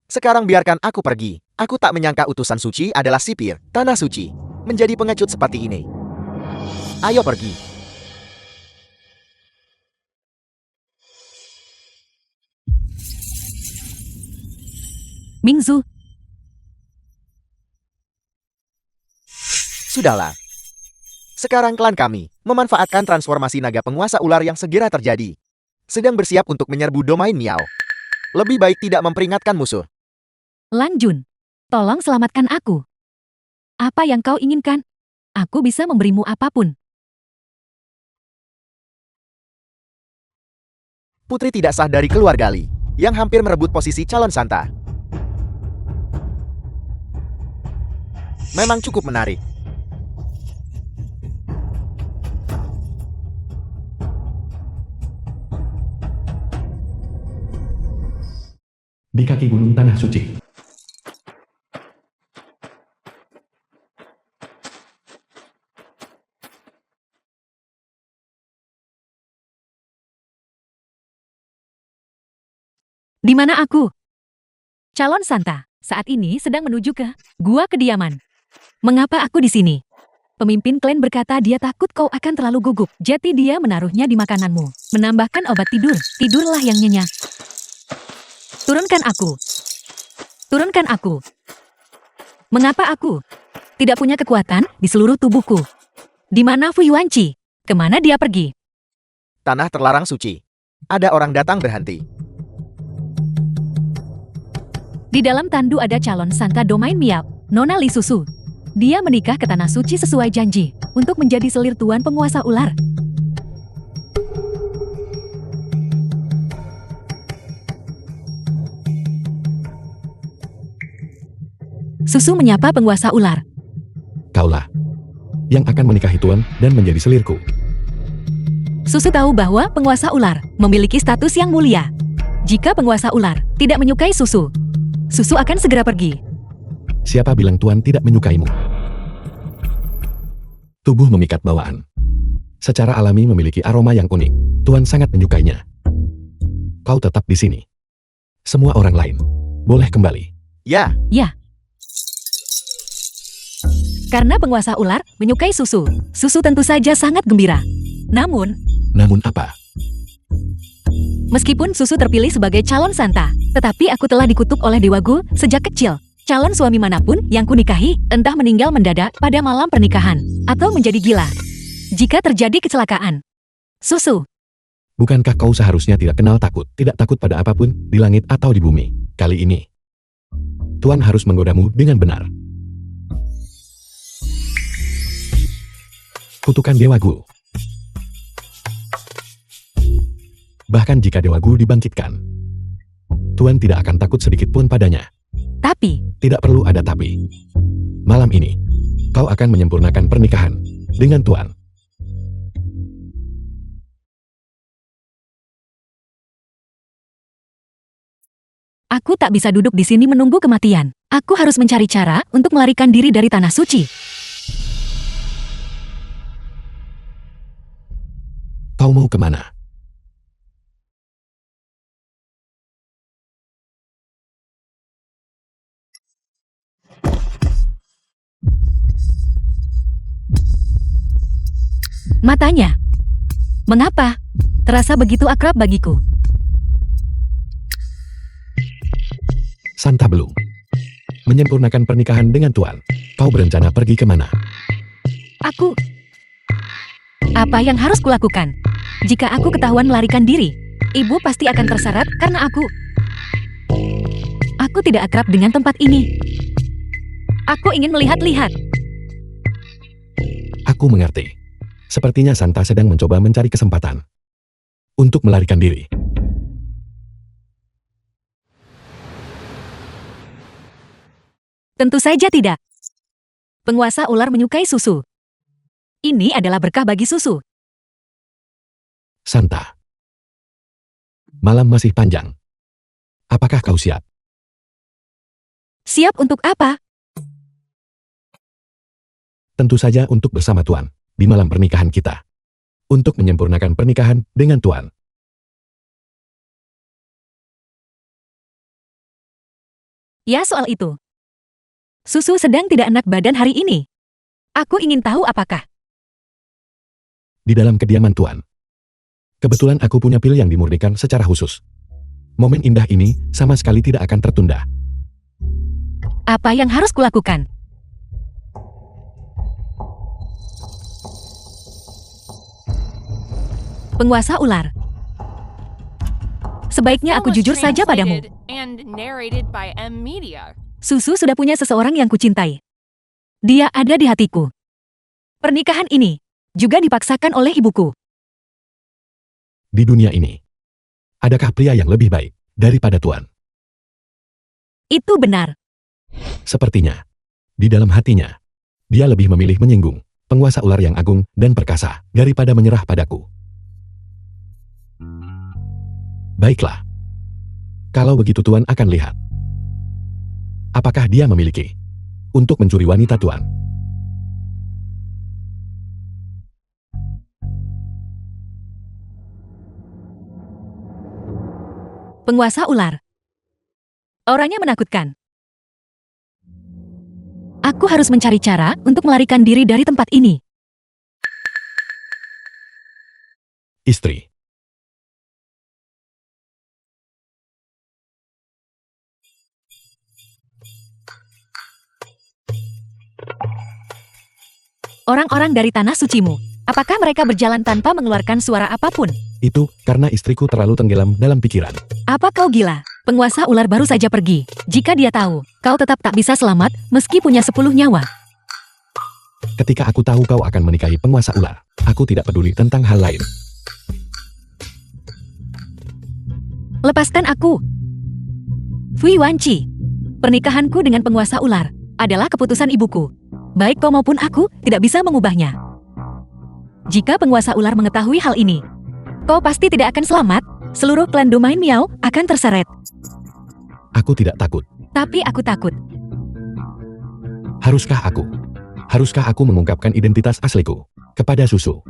Sekarang biarkan aku pergi. Aku tak menyangka utusan suci adalah sipir tanah suci menjadi pengecut seperti ini. Ayo pergi. Mingzu, Sudahlah. Sekarang klan kami memanfaatkan transformasi naga penguasa ular yang segera terjadi. Sedang bersiap untuk menyerbu domain Miao. Lebih baik tidak memperingatkan musuh. Lang Jun, tolong selamatkan aku. Apa yang kau inginkan? Aku bisa memberimu apapun. Putri tidak sah dari keluarga Li yang hampir merebut posisi calon Santa. Memang cukup menarik. Di kaki gunung tanah suci. Di mana aku? Calon Santa saat ini sedang menuju ke gua kediaman. Mengapa aku di sini? Pemimpin klan berkata dia takut kau akan terlalu gugup. Jadi dia menaruhnya di makananmu. Menambahkan obat tidur. Tidurlah yang nyenyak. Turunkan aku. Turunkan aku. Mengapa aku tidak punya kekuatan di seluruh tubuhku? Di mana Fu Yuanqi? Kemana dia pergi? Tanah terlarang suci. Ada orang datang berhenti. Di dalam tandu ada calon Santa domain Miao, Nona Li Susu. Dia menikah ke tanah suci sesuai janji untuk menjadi selir tuan penguasa ular. Susu menyapa penguasa ular. Kaulah yang akan menikahi tuan dan menjadi selirku. Susu tahu bahwa penguasa ular memiliki status yang mulia. Jika penguasa ular tidak menyukai Susu, Susu akan segera pergi. Siapa bilang tuan tidak menyukaimu? Tubuh memikat bawaan. Secara alami memiliki aroma yang unik. Tuan sangat menyukainya. Kau tetap di sini. Semua orang lain boleh kembali. Ya, Ya. Karena penguasa ular menyukai Susu, Susu tentu saja sangat gembira. Namun Apa? meskipun Susu terpilih sebagai calon Santa, tetapi aku telah dikutuk oleh Dewa Gu sejak kecil. Calon suami manapun yang kunikahi, entah meninggal mendadak pada malam pernikahan, atau menjadi gila. Jika terjadi kecelakaan. Susu, Bukankah kau seharusnya tidak kenal takut, tidak takut pada apapun, di langit atau di bumi? Kali ini, Tuan harus menggodamu dengan benar. Kutukan Dewa Gu. Bahkan jika Dewa Gu dibangkitkan, Tuan tidak akan takut sedikit pun padanya. Tapi, Tidak perlu ada tapi. Malam ini, kau akan menyempurnakan pernikahan dengan Tuan. aku tak bisa duduk di sini menunggu kematian. Aku harus mencari cara untuk melarikan diri dari tanah suci. Kau mau kemana? Matanya. Mengapa? Terasa begitu akrab bagiku. Santa belum menyempurnakan pernikahan dengan Tuan. Kau berencana pergi kemana? Aku... Apa yang harus kulakukan? Jika aku ketahuan melarikan diri, ibu pasti akan terseret karena aku... Aku tidak akrab dengan tempat ini. Aku ingin melihat-lihat. Aku mengerti. Sepertinya Santa sedang mencoba mencari kesempatan untuk melarikan diri. Tentu saja tidak. Penguasa ular menyukai susu. Ini adalah berkah bagi susu. Santa, malam masih panjang. Apakah kau siap? Siap untuk apa? Tentu saja untuk bersama Tuan di malam pernikahan kita. Untuk menyempurnakan pernikahan dengan Tuan. Ya, soal itu. Susu sedang tidak enak badan hari ini. Aku ingin tahu apakah. Di dalam kediaman Tuan. Kebetulan aku punya pil yang dimurnikan secara khusus. Momen indah ini sama sekali tidak akan tertunda. Apa yang harus kulakukan? Penguasa ular. Sebaiknya aku That was jujur saja padamu. translated and narrated by M Media. Susu sudah punya seseorang yang kucintai. Dia ada di hatiku. Pernikahan ini juga dipaksakan oleh ibuku. Di dunia ini, adakah pria yang lebih baik daripada Tuan? Itu benar. Sepertinya, di dalam hatinya, dia lebih memilih menyinggung penguasa ular yang agung dan perkasa daripada menyerah padaku. Baiklah. Kalau begitu Tuan akan lihat. Apakah dia memiliki untuk mencuri wanita Tuan? Penguasa ular. Auranya menakutkan. Aku harus mencari cara untuk melarikan diri dari tempat ini. Istri. Orang-orang dari tanah sucimu, apakah mereka berjalan tanpa mengeluarkan suara apapun? Itu karena istriku terlalu tenggelam dalam pikiran. Apa kau gila? Penguasa ular baru saja pergi. Jika dia tahu, kau tetap tak bisa selamat meski punya 10 nyawa. Ketika aku tahu kau akan menikahi penguasa ular, aku tidak peduli tentang hal lain. Lepaskan aku. Fui Wanci. Pernikahanku dengan penguasa ular adalah keputusan ibuku. Baik kau maupun aku tidak bisa mengubahnya. Jika penguasa ular mengetahui hal ini, kau pasti tidak akan selamat. Seluruh klan Domain Miao akan terseret. Aku tidak takut. Tapi aku takut. Haruskah aku mengungkapkan identitas asliku kepada Susu?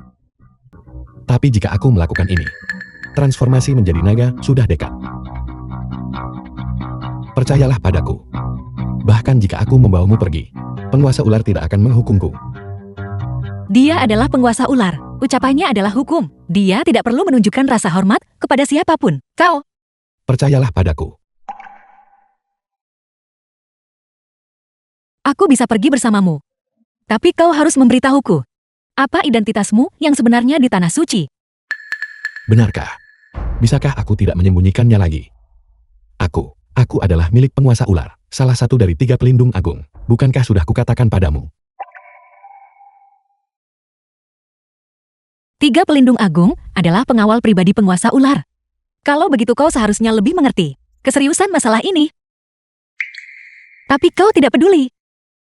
Tapi jika aku melakukan ini, transformasi menjadi naga sudah dekat. Percayalah padaku. Bahkan jika aku membawamu pergi, penguasa ular tidak akan menghukumku. Dia adalah penguasa ular. Ucapannya adalah hukum. Dia tidak perlu menunjukkan rasa hormat kepada siapapun. Kau. Percayalah padaku. Aku bisa pergi bersamamu. Tapi kau harus memberitahuku. Apa identitasmu yang sebenarnya di tanah suci? Benarkah? Bisakah aku tidak menyembunyikannya lagi? Aku adalah milik penguasa ular, salah satu dari 3 pelindung agung. Bukankah sudah kukatakan padamu? 3 pelindung agung adalah pengawal pribadi penguasa ular. Kalau begitu kau seharusnya lebih mengerti keseriusan masalah ini. Tapi kau tidak peduli.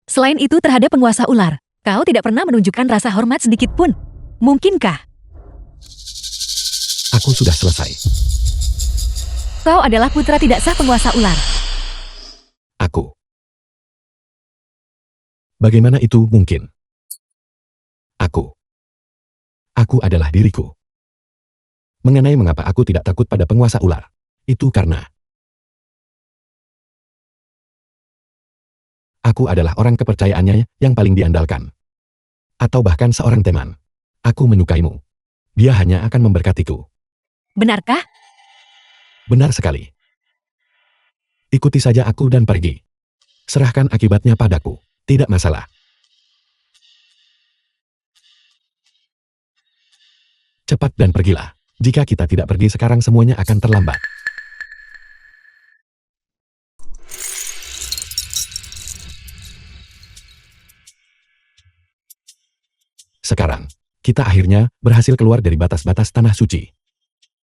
Selain itu terhadap penguasa ular, kau tidak pernah menunjukkan rasa hormat sedikit pun. Mungkinkah Aku sudah selesai. kau adalah putra tidak sah penguasa ular? Aku. Bagaimana itu mungkin? Aku adalah diriku. Mengenai mengapa aku tidak takut pada penguasa ular, itu karena aku adalah orang kepercayaannya yang paling diandalkan. Atau bahkan seorang teman. Aku menyukaimu. Dia hanya akan memberkatiku. Benarkah? Benar sekali. Ikuti saja aku dan pergi. Serahkan akibatnya padaku. Tidak masalah. Cepat dan pergilah. Jika kita tidak pergi sekarang semuanya akan terlambat. Sekarang, kita akhirnya berhasil keluar dari batas-batas tanah suci.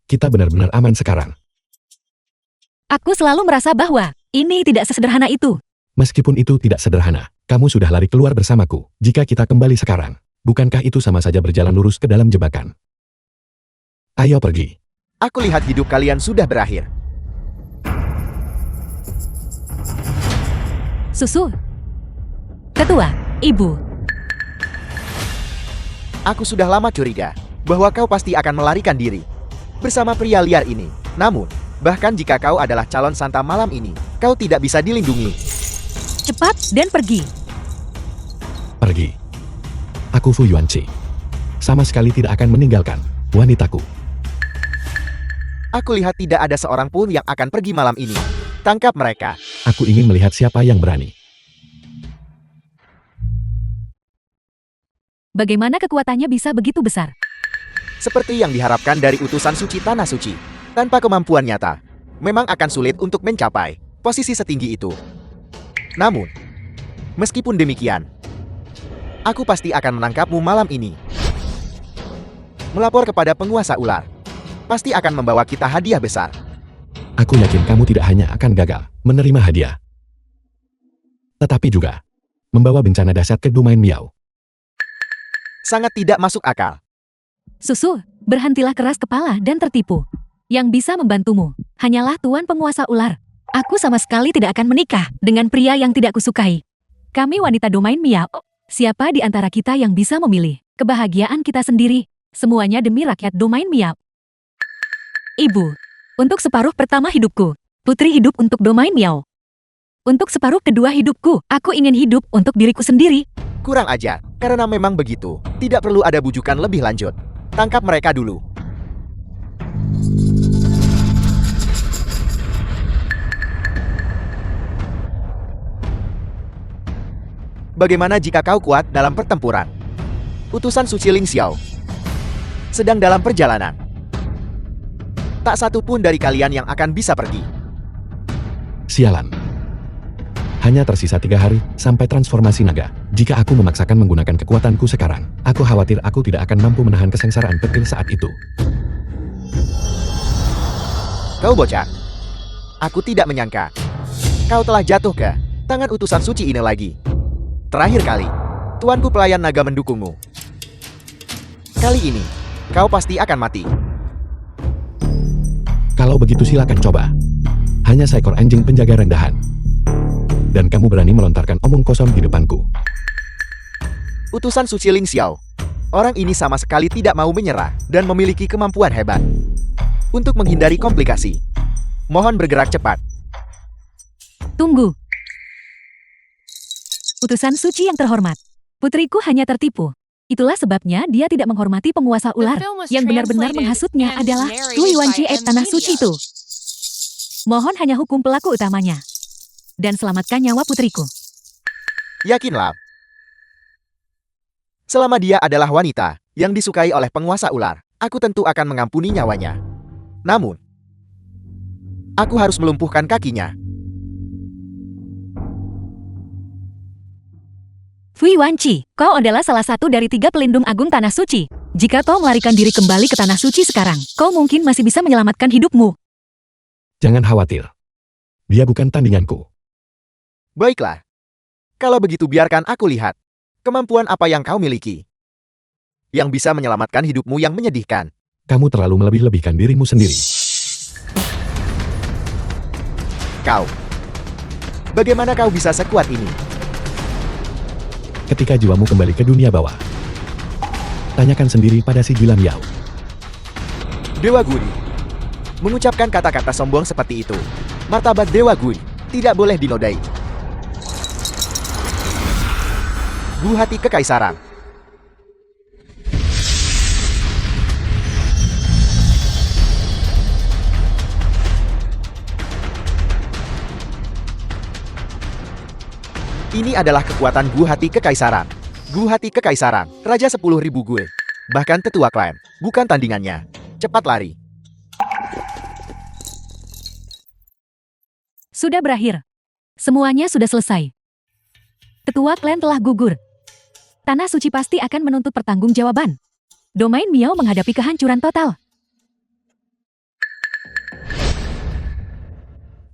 Kita benar-benar aman sekarang. Aku selalu merasa bahwa ini tidak sesederhana itu. Meskipun itu tidak sederhana, kamu sudah lari keluar bersamaku. Jika kita kembali sekarang, bukankah itu sama saja berjalan lurus ke dalam jebakan? Ayo pergi. Aku lihat hidup kalian sudah berakhir. Susu. Ketua, Ibu. Aku sudah lama curiga bahwa kau pasti akan melarikan diri bersama pria liar ini. Namun, bahkan jika kau adalah calon santa malam ini, kau tidak bisa dilindungi. Cepat dan pergi. Pergi. Aku Fu Yuanqi. Sama sekali tidak akan meninggalkan wanitaku. Aku lihat tidak ada seorang pun yang akan pergi malam ini. Tangkap mereka. Aku ingin melihat siapa yang berani. Bagaimana kekuatannya bisa begitu besar? Seperti yang diharapkan dari utusan suci tanah suci. Tanpa kemampuan nyata, memang akan sulit untuk mencapai posisi setinggi itu. Namun, meskipun demikian, aku pasti akan menangkapmu malam ini. Melapor kepada penguasa ular. Pasti akan membawa kita hadiah besar. Aku yakin kamu tidak hanya akan gagal menerima hadiah, tetapi juga membawa bencana dahsyat ke domain Miao. Sangat tidak masuk akal. Susu, berhentilah keras kepala dan tertipu. Yang bisa membantumu hanyalah Tuan Penguasa Ular. Aku sama sekali tidak akan menikah dengan pria yang tidak kusukai. Kami wanita domain Miao. Siapa di antara kita yang bisa memilih kebahagiaan kita sendiri? Semuanya demi rakyat domain Miao. Ibu, untuk separuh pertama hidupku, putri hidup untuk domain Miao. Untuk separuh kedua hidupku, aku ingin hidup untuk diriku sendiri. Kurang ajar, karena memang begitu. Tidak perlu ada bujukan lebih lanjut. Tangkap mereka dulu. Bagaimana jika kau kuat dalam pertempuran? Utusan suci Ling Xiao sedang dalam perjalanan. Tak satu pun dari kalian yang akan bisa pergi. Sialan. Hanya tersisa 3 hari sampai transformasi naga. Jika aku memaksakan menggunakan kekuatanku sekarang, aku khawatir aku tidak akan mampu menahan kesengsaraan petir saat itu. Kau bocah. Aku tidak menyangka. Kau telah jatuh ke tangan utusan suci ini lagi. Terakhir kali, tuanku pelayan naga mendukungmu. Kali ini, kau pasti akan mati. Kalau begitu silakan coba. Hanya seekor anjing penjaga rendahan. Dan kamu berani melontarkan omong kosong di depanku. Utusan suci Ling Xiao. Orang ini sama sekali tidak mau menyerah dan memiliki kemampuan hebat. Untuk menghindari komplikasi, mohon bergerak cepat. Tunggu. Utusan suci yang terhormat. Putriku hanya tertipu. Itulah sebabnya dia tidak menghormati penguasa ular. Yang benar-benar menghasutnya adalah Tu Yuanqi Tanah Suci itu. Mohon hanya hukum pelaku utamanya. Dan selamatkan nyawa putriku. Yakinlah. Selama dia adalah wanita yang disukai oleh penguasa ular, aku tentu akan mengampuni nyawanya. Namun, aku harus melumpuhkan kakinya. Fu Yuanqi, kau adalah salah satu dari 3 pelindung agung Tanah Suci. Jika kau melarikan diri kembali ke Tanah Suci sekarang, kau mungkin masih bisa menyelamatkan hidupmu. Jangan khawatir. Dia bukan tandinganku. Baiklah. Kalau begitu biarkan aku lihat. Kemampuan apa yang kau miliki? Yang bisa menyelamatkan hidupmu yang menyedihkan. Kamu terlalu melebih-lebihkan dirimu sendiri. Kau. Bagaimana kau bisa sekuat ini? Ketika jiwamu kembali ke dunia bawah, tanyakan sendiri pada si gila Miao. Dewa Gui. Mengucapkan kata-kata sombong seperti itu. Martabat Dewa Gui tidak boleh dinodai. Gu hati kekaisaran. Ini adalah kekuatan Gu hati kekaisaran. Gu hati kekaisaran, Raja 10.000 Gue. Bahkan tetua klan, bukan tandingannya. Cepat lari. Sudah berakhir. Semuanya sudah selesai. Ketua klan telah gugur. Tanah suci pasti akan menuntut pertanggungjawaban. Domain Miao menghadapi kehancuran total.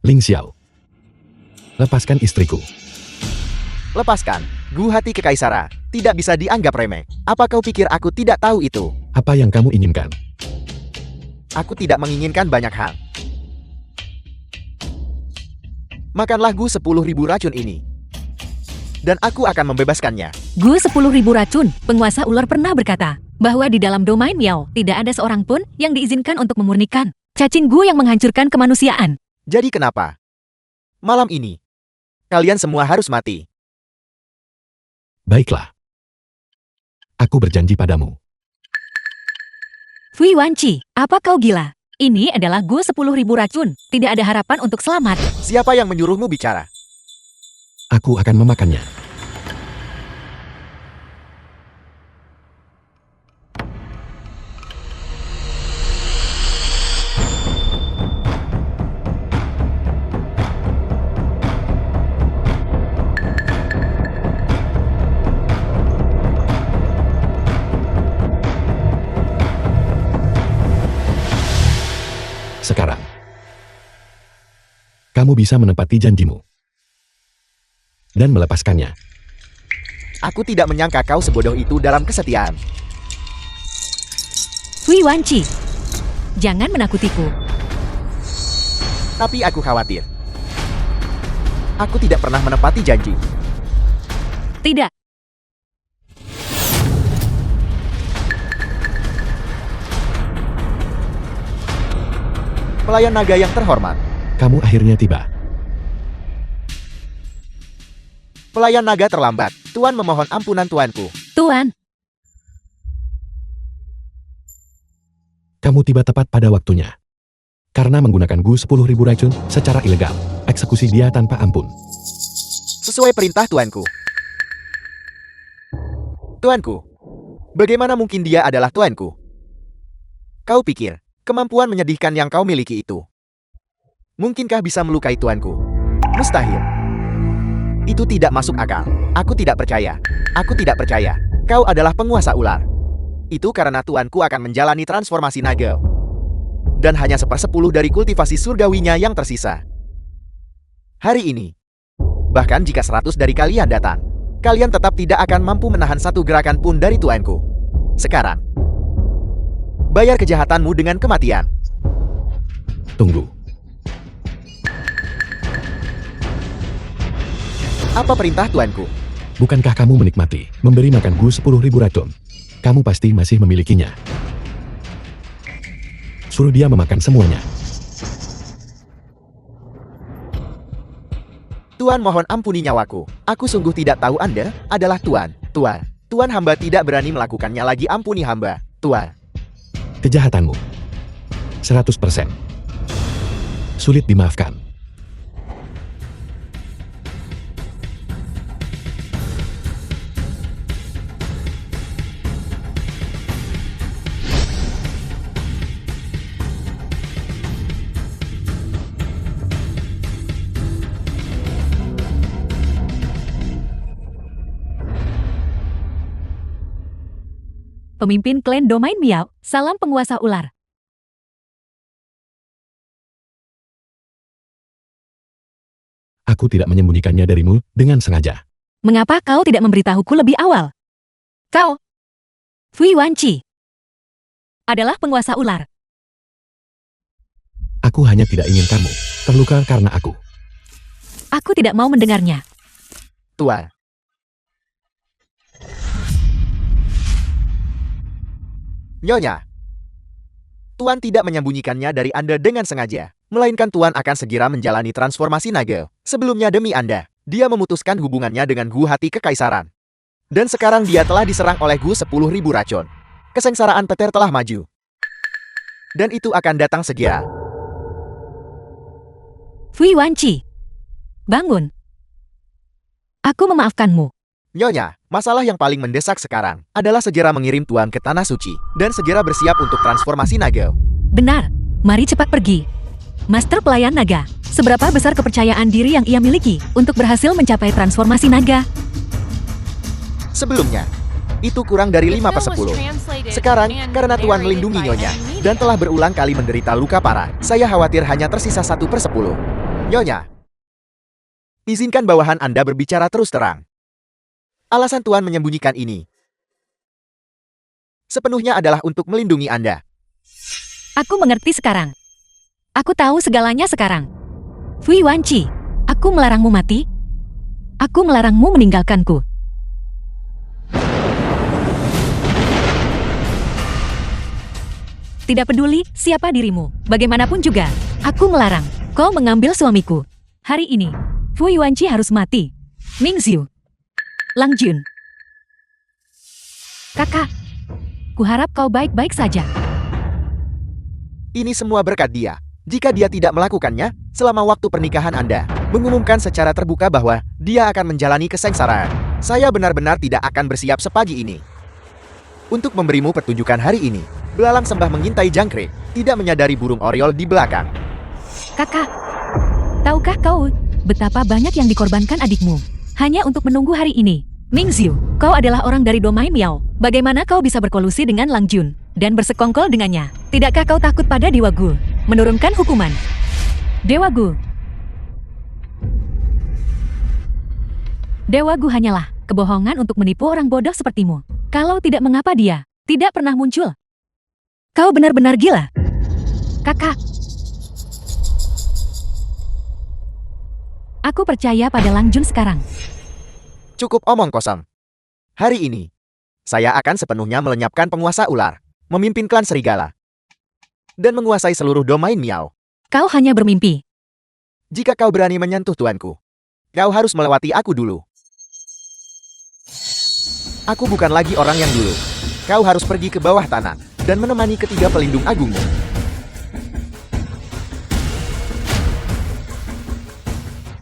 Ling Xiao. Lepaskan istriku. Lepaskan. Gu hati kekaisaran tidak bisa dianggap remeh. Apa kau pikir aku tidak tahu itu? Apa yang kamu inginkan? Aku tidak menginginkan banyak hal. Makanlah Gu 10.000 racun ini. Dan aku akan membebaskannya. Gu 10.000 racun, penguasa ular pernah berkata bahwa di dalam domain Miao tidak ada seorang pun yang diizinkan untuk memurnikan cacing Gu yang menghancurkan kemanusiaan. Jadi kenapa? Malam ini, kalian semua harus mati. Baiklah. Aku berjanji padamu. Fui Wanci, apa kau gila? Ini adalah Gu 10.000 racun. Tidak ada harapan untuk selamat. Siapa yang menyuruhmu bicara? Aku akan memakannya. Sekarang, kamu bisa menepati janjimu dan melepaskannya. Aku tidak menyangka kau sebodoh itu dalam kesetiaan. Fui Wanci, jangan menakutiku. Tapi aku khawatir. Aku tidak pernah menepati janji. Tidak. Pelayan naga yang terhormat. Kamu akhirnya tiba. Pelayan naga terlambat. Tuan memohon ampunan tuanku. Tuan, Kamu tiba tepat pada waktunya. Karena menggunakan Gu 10.000 racun secara ilegal, eksekusi dia tanpa ampun. Sesuai perintah tuanku. Tuanku. Bagaimana mungkin dia adalah tuanku? Kau pikir kemampuan menyedihkan yang kau miliki itu mungkinkah bisa melukai tuanku? Mustahil. Itu tidak masuk akal. Aku tidak percaya. Aku tidak percaya. Kau adalah penguasa ular. Itu karena tuanku akan menjalani transformasi naga. Dan hanya 1/10 dari kultivasi surgawinya yang tersisa. Hari ini, bahkan jika 100 dari kalian datang, kalian tetap tidak akan mampu menahan satu gerakan pun dari tuanku. Sekarang, bayar kejahatanmu dengan kematian. Tunggu. Apa perintah tuanku? Bukankah kamu menikmati memberi makan Gu 10.000 racun? Kamu pasti masih memilikinya. Suruh dia memakan semuanya. Tuan mohon ampuni nyawaku. Aku sungguh tidak tahu Anda adalah Tuan. Tuan hamba tidak berani melakukannya lagi, ampuni hamba. Tuan. Kejahatanmu 100% sulit dimaafkan. pemimpin klan domain Miao, salam penguasa ular. Aku tidak menyembunyikannya darimu dengan sengaja. Mengapa kau tidak memberitahuku lebih awal? Kau, Fui Wanci, adalah penguasa ular. Aku hanya tidak ingin kamu terluka karena aku. Aku tidak mau mendengarnya. Tuan. Nyonya. Tuan tidak menyembunyikannya dari Anda dengan sengaja, melainkan Tuan akan segera menjalani transformasi naga. Sebelumnya demi Anda, dia memutuskan hubungannya dengan Gu Hati Kekaisaran. Dan sekarang dia telah diserang oleh Gu 10.000 racun. Kesengsaraan Peter telah maju. Dan itu akan datang segera. Fui Wanci, bangun. Aku memaafkanmu. Nyonya, masalah yang paling mendesak sekarang adalah segera mengirim Tuan ke Tanah Suci dan segera bersiap untuk transformasi naga. Benar, mari cepat pergi. Master Pelayan Naga, seberapa besar kepercayaan diri yang ia miliki untuk berhasil mencapai transformasi naga? Sebelumnya, itu kurang dari 5/10. Sekarang, karena Tuan melindungi Nyonya dan telah berulang kali menderita luka parah, saya khawatir hanya tersisa 1/10. Nyonya, izinkan bawahan Anda berbicara terus terang. Alasan Tuan menyembunyikan ini sepenuhnya adalah untuk melindungi Anda. Aku mengerti sekarang. Aku tahu segalanya sekarang. Fui Wanci, aku melarangmu mati. Aku melarangmu meninggalkanku. Tidak peduli siapa dirimu, bagaimanapun juga, aku melarang kau mengambil suamiku. Hari ini, Fui Wanci harus mati. Mingxiu. Lang Jun. Kakak, kuharap kau baik-baik saja. Ini semua berkat dia. Jika dia tidak melakukannya, selama waktu pernikahan Anda, mengumumkan secara terbuka bahwa dia akan menjalani kesengsaraan, saya benar-benar tidak akan bersiap sepagi ini. Untuk memberimu pertunjukan hari ini, belalang sembah mengintai jangkrik, tidak menyadari burung oriol di belakang. Kakak, tahukah kau betapa banyak yang dikorbankan adikmu hanya untuk menunggu hari ini? Mingxiu, kau adalah orang dari domain Miao. Bagaimana kau bisa berkolusi dengan Lang Jun dan bersekongkol dengannya? Tidakkah kau takut pada Dewa Gu menurunkan hukuman? Dewa Gu. Dewa Gu hanyalah kebohongan untuk menipu orang bodoh sepertimu. Kalau tidak, mengapa dia tidak pernah muncul? Kau benar-benar gila. Kakak. Aku percaya pada Lang Jun sekarang. Cukup omong kosong. Hari ini, saya akan sepenuhnya melenyapkan penguasa ular, memimpin klan serigala, dan menguasai seluruh domain Miao. Kau hanya bermimpi. Jika kau berani menyentuh tuanku, kau harus melewati aku dulu. Aku bukan lagi orang yang dulu. Kau harus pergi ke bawah tanah dan menemani ketiga pelindung agungmu.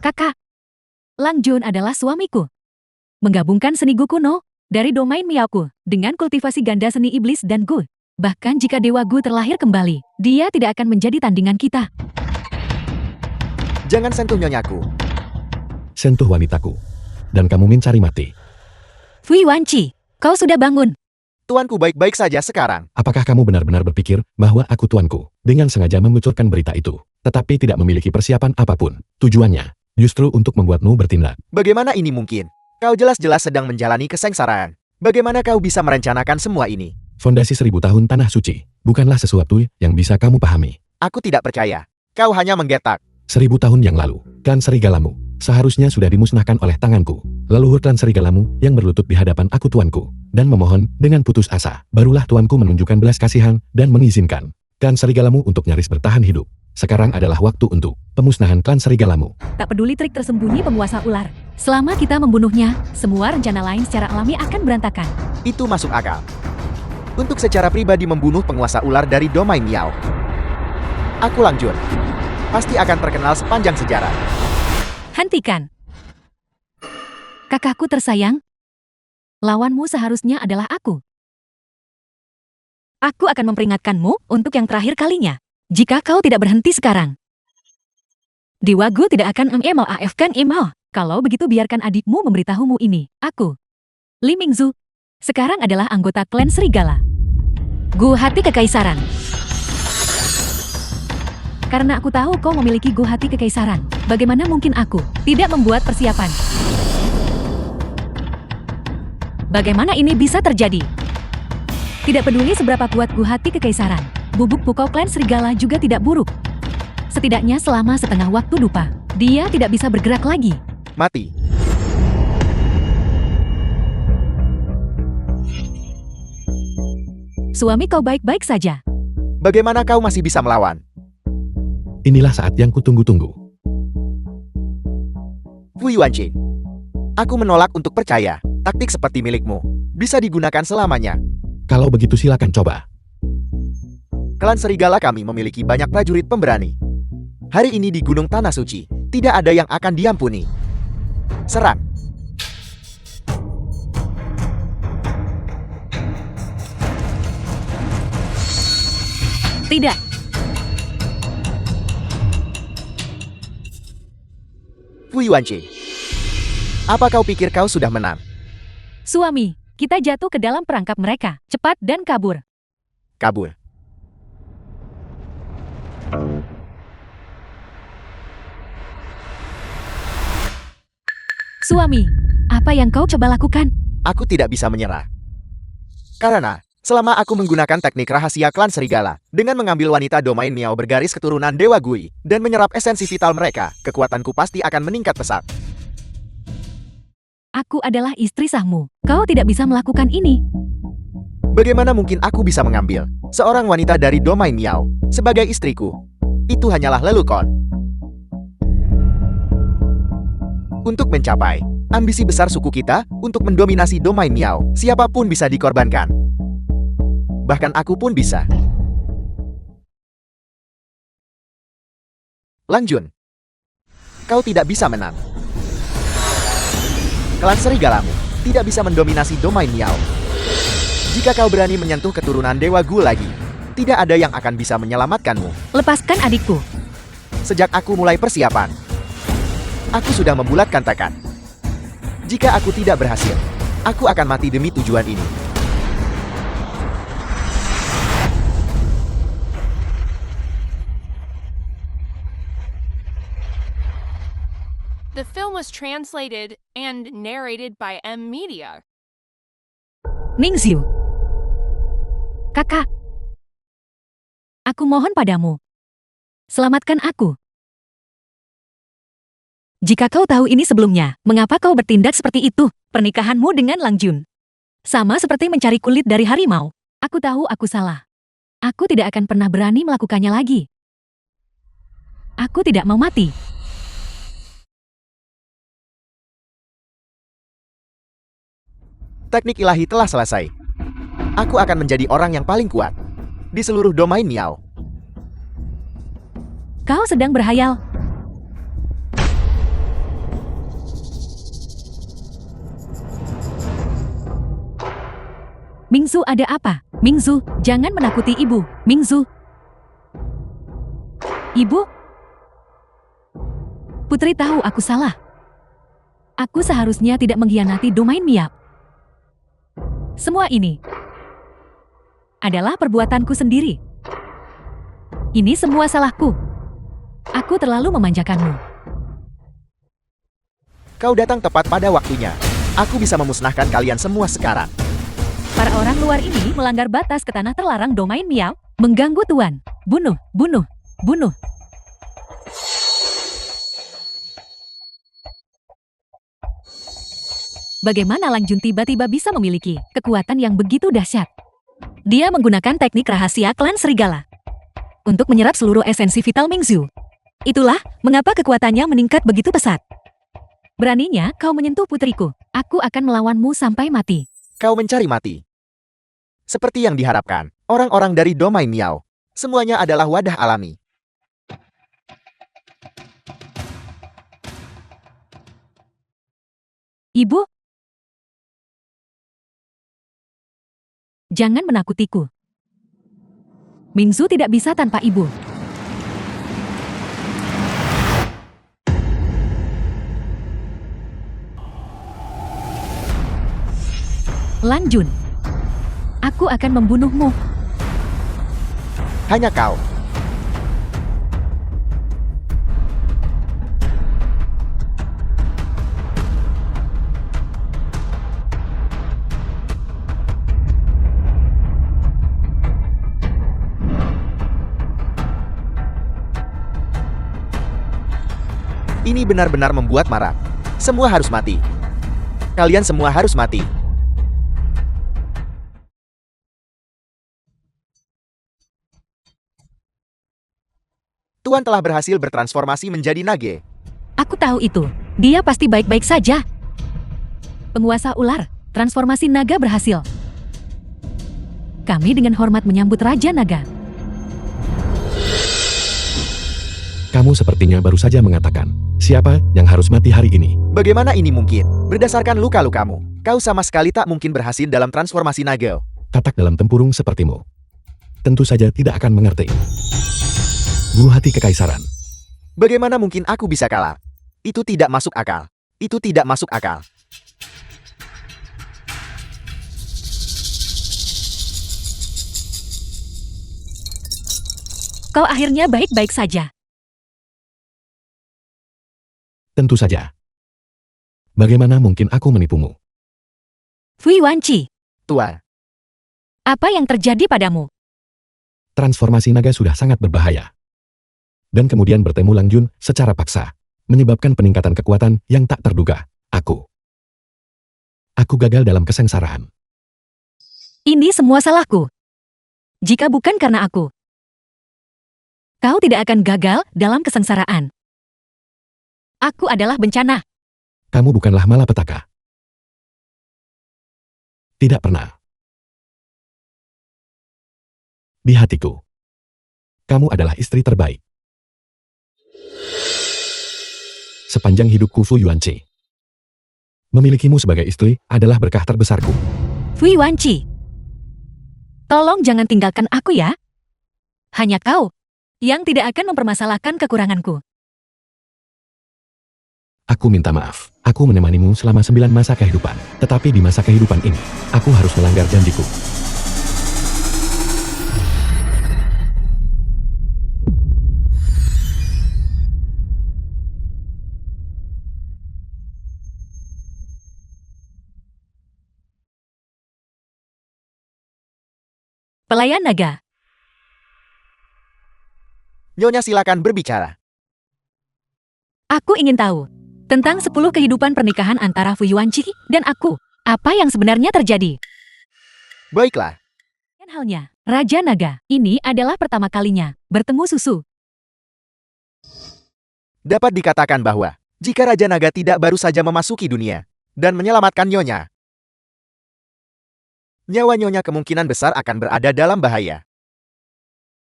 Kakak, Lang Jun adalah suamiku. Menggabungkan seni Gu kuno dari domain Miaoku dengan kultivasi ganda seni iblis dan Gu. Bahkan jika Dewa Gu terlahir kembali, dia tidak akan menjadi tandingan kita. Jangan sentuh nyonyaku. Sentuh wanitaku. Dan kamu mencari mati. Fui Wanci, kau sudah bangun. Tuanku baik-baik saja sekarang. Apakah kamu benar-benar berpikir bahwa aku tuanku dengan sengaja memunculkan berita itu, tetapi tidak memiliki persiapan apapun? Tujuannya justru untuk membuatmu bertindak. Bagaimana ini mungkin? Kau jelas-jelas sedang menjalani kesengsaraan. Bagaimana kau bisa merencanakan semua ini? Fondasi 1000 tahun Tanah Suci bukanlah sesuatu yang bisa kamu pahami. Aku tidak percaya. Kau hanya menggetak. 1000 tahun yang lalu, klan serigalamu seharusnya sudah dimusnahkan oleh tanganku. Leluhur klan serigalamu yang berlutut di hadapan aku tuanku dan memohon dengan putus asa. Barulah tuanku menunjukkan belas kasihan dan mengizinkan klan serigalamu untuk nyaris bertahan hidup. Sekarang adalah waktu untuk pemusnahan klan serigalamu. Tak peduli trik tersembunyi penguasa ular. Selama kita membunuhnya, semua rencana lain secara alami akan berantakan. Itu masuk akal. Untuk secara pribadi membunuh penguasa ular dari domain Miao, aku Lang Jun pasti akan terkenal sepanjang sejarah. Hentikan. Kakakku tersayang, lawanmu seharusnya adalah aku. Aku akan memperingatkanmu untuk yang terakhir kalinya. Jika kau tidak berhenti sekarang, Dewa Gu tidak akan memaafkan Emo. Kalau begitu biarkan adikmu memberitahumu ini. Aku, Li Mingzu, sekarang adalah anggota klan serigala. Gu Hati Kekaisaran. Karena aku tahu kau memiliki Go Hati Kekaisaran. Bagaimana mungkin aku tidak membuat persiapan? Bagaimana ini bisa terjadi? Tidak peduli seberapa kuat Go Hati Kekaisaran, bubuk pukau klan serigala juga tidak buruk. Setidaknya selama setengah waktu dupa, dia tidak bisa bergerak lagi. Mati. Suami kau baik-baik saja. Bagaimana kau masih bisa melawan? Inilah saat yang kutunggu-tunggu. Fu Yuanqing. Aku menolak untuk percaya. Taktik seperti milikmu bisa digunakan selamanya. Kalau begitu silakan coba. Klan serigala kami memiliki banyak prajurit pemberani. Hari ini di Gunung Tanah Suci, tidak ada yang akan diampuni. Serang. Tidak. Fu Yuanqing. Apa kau pikir kau sudah menang? Suami, kita jatuh ke dalam perangkap mereka. Cepat dan kabur. Kabur. Suami, apa yang kau coba lakukan? Aku tidak bisa menyerah. Karena, selama aku menggunakan teknik rahasia klan serigala, dengan mengambil wanita domain Miao bergaris keturunan Dewa Gui, dan menyerap esensi vital mereka, kekuatanku pasti akan meningkat pesat. Aku adalah istri sahmu. Kau tidak bisa melakukan ini. Bagaimana mungkin aku bisa mengambil seorang wanita dari domain Miao sebagai istriku? Itu hanyalah lelukon. Untuk mencapai ambisi besar suku kita untuk mendominasi domain Miao, siapapun bisa dikorbankan. Bahkan aku pun bisa. Lang Jun, kau tidak bisa menang. Klan serigalamu tidak bisa mendominasi domain Miao. Jika kau berani menyentuh keturunan Dewa Gu lagi, tidak ada yang akan bisa menyelamatkanmu. Lepaskan adikku. Sejak aku mulai persiapan, aku sudah membulatkan tekad. Jika aku tidak berhasil, aku akan mati demi tujuan ini. The film was translated and narrated by M Media. Ningxiu. Kakak. Aku mohon padamu. Selamatkan aku. Jika kau tahu ini sebelumnya, mengapa kau bertindak seperti itu? Pernikahanmu dengan Lang Jun sama seperti mencari kulit dari harimau. Aku tahu aku salah. Aku tidak akan pernah berani melakukannya lagi. Aku tidak mau mati. Teknik ilahi telah selesai. Aku akan menjadi orang yang paling kuat di seluruh domain Miao. Kau sedang berhayal. Mingzu, ada apa? Mingzu, jangan menakuti ibu. Mingzu. Ibu? Putri tahu aku salah. Aku seharusnya tidak mengkhianati domain Miao. Semua ini adalah perbuatanku sendiri. Ini semua salahku. Aku terlalu memanjakanmu. Kau datang tepat pada waktunya. Aku bisa memusnahkan kalian semua sekarang. Para orang luar ini melanggar batas ke tanah terlarang domain Miao, mengganggu Tuan. Bunuh, bunuh, bunuh. Bagaimana Lang Jun tiba-tiba bisa memiliki kekuatan yang begitu dahsyat? Dia menggunakan teknik rahasia klan serigala untuk menyerap seluruh esensi vital Mingzu. Itulah mengapa kekuatannya meningkat begitu pesat. Beraninya kau menyentuh putriku. Aku akan melawanmu sampai mati. Kau mencari mati. Seperti yang diharapkan, orang-orang dari domain Miao, semuanya adalah wadah alami. Ibu? Jangan menakutiku. Mingzu tidak bisa tanpa ibu. Lang Jun, aku akan membunuhmu. Hanya kau. Ini benar-benar membuat marah. Semua harus mati. Kalian semua harus mati. Tuan telah berhasil bertransformasi menjadi Nage. Aku tahu itu. Dia pasti baik-baik saja. Penguasa ular, transformasi naga berhasil. Kami dengan hormat menyambut Raja Naga. Kamu sepertinya baru saja mengatakan, siapa yang harus mati hari ini? Bagaimana ini mungkin? Berdasarkan luka-lukamu, kau sama sekali tak mungkin berhasil dalam transformasi naga. Tatak dalam tempurung sepertimu. Tentu saja tidak akan mengerti. Buah hati kekaisaran. Bagaimana mungkin aku bisa kalah? Itu tidak masuk akal. Itu tidak masuk akal. Kau akhirnya baik-baik saja. Tentu saja. Bagaimana mungkin aku menipumu? Fui Wanci, Tuan, apa yang terjadi padamu? Transformasi naga sudah sangat berbahaya. Dan kemudian bertemu Lang Jun secara paksa, menyebabkan peningkatan kekuatan yang tak terduga. Aku gagal dalam kesengsaraan. Ini semua salahku. Jika bukan karena aku, kau tidak akan gagal dalam kesengsaraan. Aku adalah bencana. Kamu bukanlah malapetaka. Tidak pernah. Di hatiku, kamu adalah istri terbaik. Sepanjang hidupku Fu Yuanqi. Memilikimu sebagai istri adalah berkah terbesarku. Fui Wanci, tolong jangan tinggalkan aku ya. Hanya kau yang tidak akan mempermasalahkan kekuranganku. Aku minta maaf. Aku menemanimu selama 9 masa kehidupan. Tetapi di masa kehidupan ini, aku harus melanggar janjiku. Pelayan naga, Nyonya silakan berbicara. aku ingin tahu tentang 10 kehidupan pernikahan antara Fu Yuanqi dan aku. Apa yang sebenarnya terjadi? Baiklah, Dan halnya, Raja Naga, ini adalah pertama kalinya bertemu Susu. dapat dikatakan bahwa jika Raja Naga tidak baru saja memasuki dunia dan menyelamatkan Nyonya, nyawa Nyonya kemungkinan besar akan berada dalam bahaya.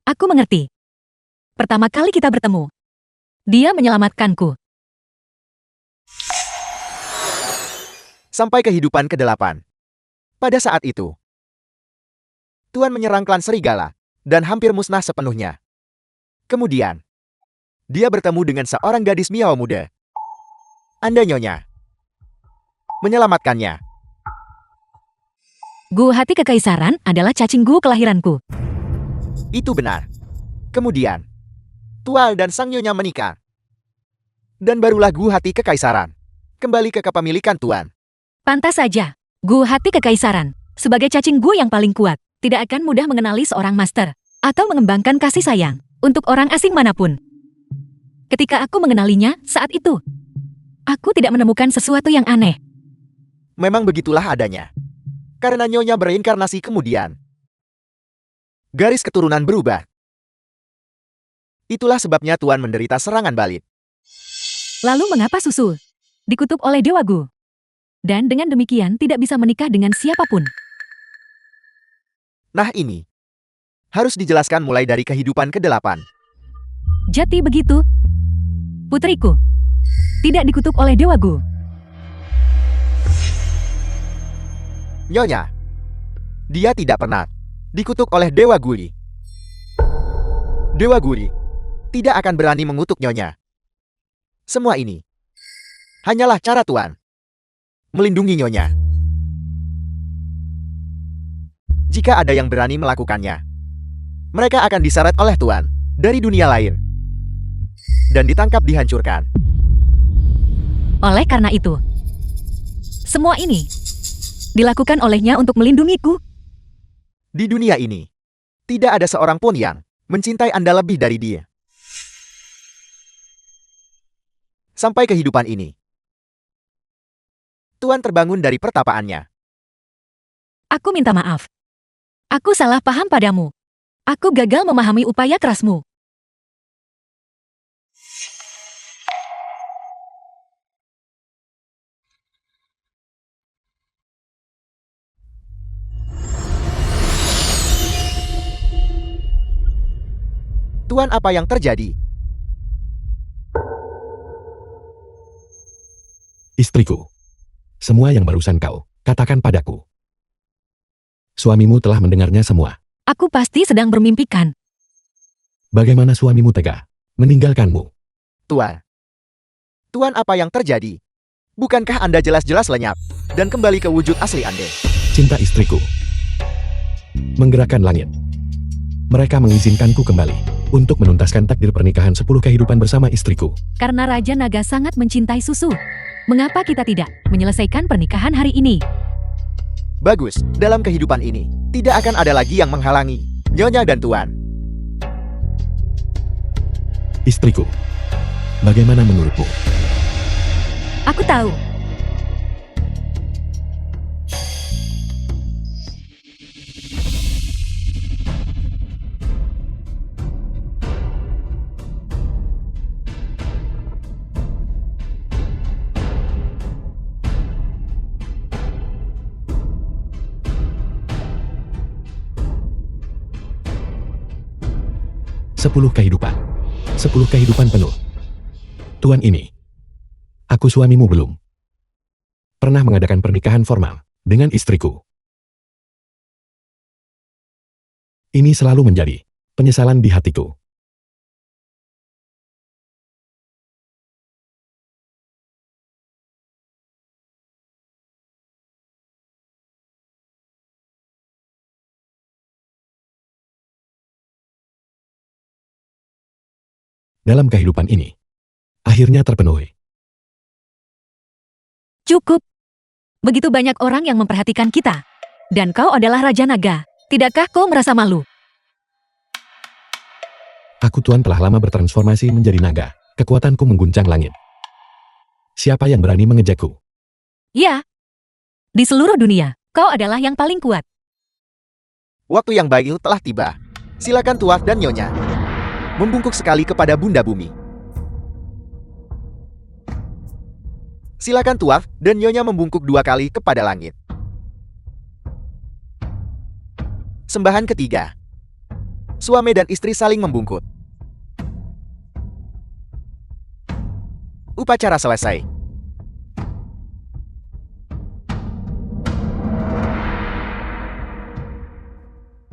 Aku mengerti. Pertama kali kita bertemu, dia menyelamatkanku. Sampai kehidupan ke-8. Pada saat itu, Tuan menyerang klan serigala dan hampir musnah sepenuhnya. Kemudian, dia bertemu dengan seorang gadis Miao muda. Anda Nyonya menyelamatkannya. Gu hati kekaisaran adalah cacing gu kelahiranku. Itu benar. Kemudian, Tual dan sang Nyonya menikah. Dan barulah Gu hati kekaisaran kembali ke kepemilikan Tuan. Pantas saja, gu hati kekaisaran, sebagai cacing gu yang paling kuat, tidak akan mudah mengenali seorang master, atau mengembangkan kasih sayang, untuk orang asing manapun. Ketika aku mengenalinya saat itu, aku tidak menemukan sesuatu yang aneh. Memang begitulah adanya. Karena Nyonya bereinkarnasi kemudian, garis keturunan berubah. Itulah sebabnya Tuan menderita serangan balik. Lalu mengapa Susu dikutuk oleh Dewa Gu? Dan dengan demikian tidak bisa menikah dengan siapapun. Nah ini, harus dijelaskan mulai dari kehidupan ke-8. Jati begitu. Putriku, tidak dikutuk oleh Dewa Gu. Nyonya, dia tidak pernah dikutuk oleh Dewa Guri. Dewa Guri tidak akan berani mengutuk Nyonya. Semua ini hanyalah cara Tuan melindungi Nyonya. Jika ada yang berani melakukannya, mereka akan diseret oleh Tuan dari dunia lain dan ditangkap dihancurkan. Oleh karena itu, semua ini dilakukan olehnya untuk melindungiku. Di dunia ini, tidak ada seorang pun yang mencintai Anda lebih dari dia. sampai kehidupan ini. Tuan terbangun dari pertapaannya. Aku minta maaf. Aku salah paham padamu. Aku gagal memahami upaya kerasmu. Tuan, apa yang terjadi? Istriku. Semua yang barusan kau katakan padaku. Suamimu telah mendengarnya semua. Aku pasti sedang bermimpikan. Bagaimana suamimu tega meninggalkanmu? Tuan. Tuan, apa yang terjadi? Bukankah Anda jelas-jelas lenyap dan kembali ke wujud asli Anda? Cinta istriku menggerakkan langit. Mereka mengizinkanku kembali untuk menuntaskan takdir pernikahan 10 kehidupan bersama istriku. Karena Raja Naga sangat mencintai susu. Mengapa kita tidak menyelesaikan pernikahan hari ini? Bagus, dalam kehidupan ini, tidak akan ada lagi yang menghalangi Nyonya dan Tuan. Istriku, bagaimana menurutmu? Aku tahu. Sepuluh kehidupan. 10 kehidupan penuh. Tuan ini. Aku suamimu belum pernah mengadakan pernikahan formal dengan istriku. Ini selalu menjadi penyesalan di hatiku. Dalam kehidupan ini, akhirnya terpenuhi. Cukup. Begitu banyak orang yang memperhatikan kita. Dan kau adalah Raja Naga. Tidakkah kau merasa malu? Aku Tuan telah lama bertransformasi menjadi naga. Kekuatanku mengguncang langit. Siapa yang berani mengejakku? Ya. Di seluruh dunia, kau adalah yang paling kuat. Waktu yang baik telah tiba. Silakan Tuan dan Nyonya membungkuk sekali kepada Bunda Bumi. Silakan Tuan dan Nyonya membungkuk 2 kali kepada langit. Sembahan ketiga. Suami dan istri saling membungkuk. Upacara selesai.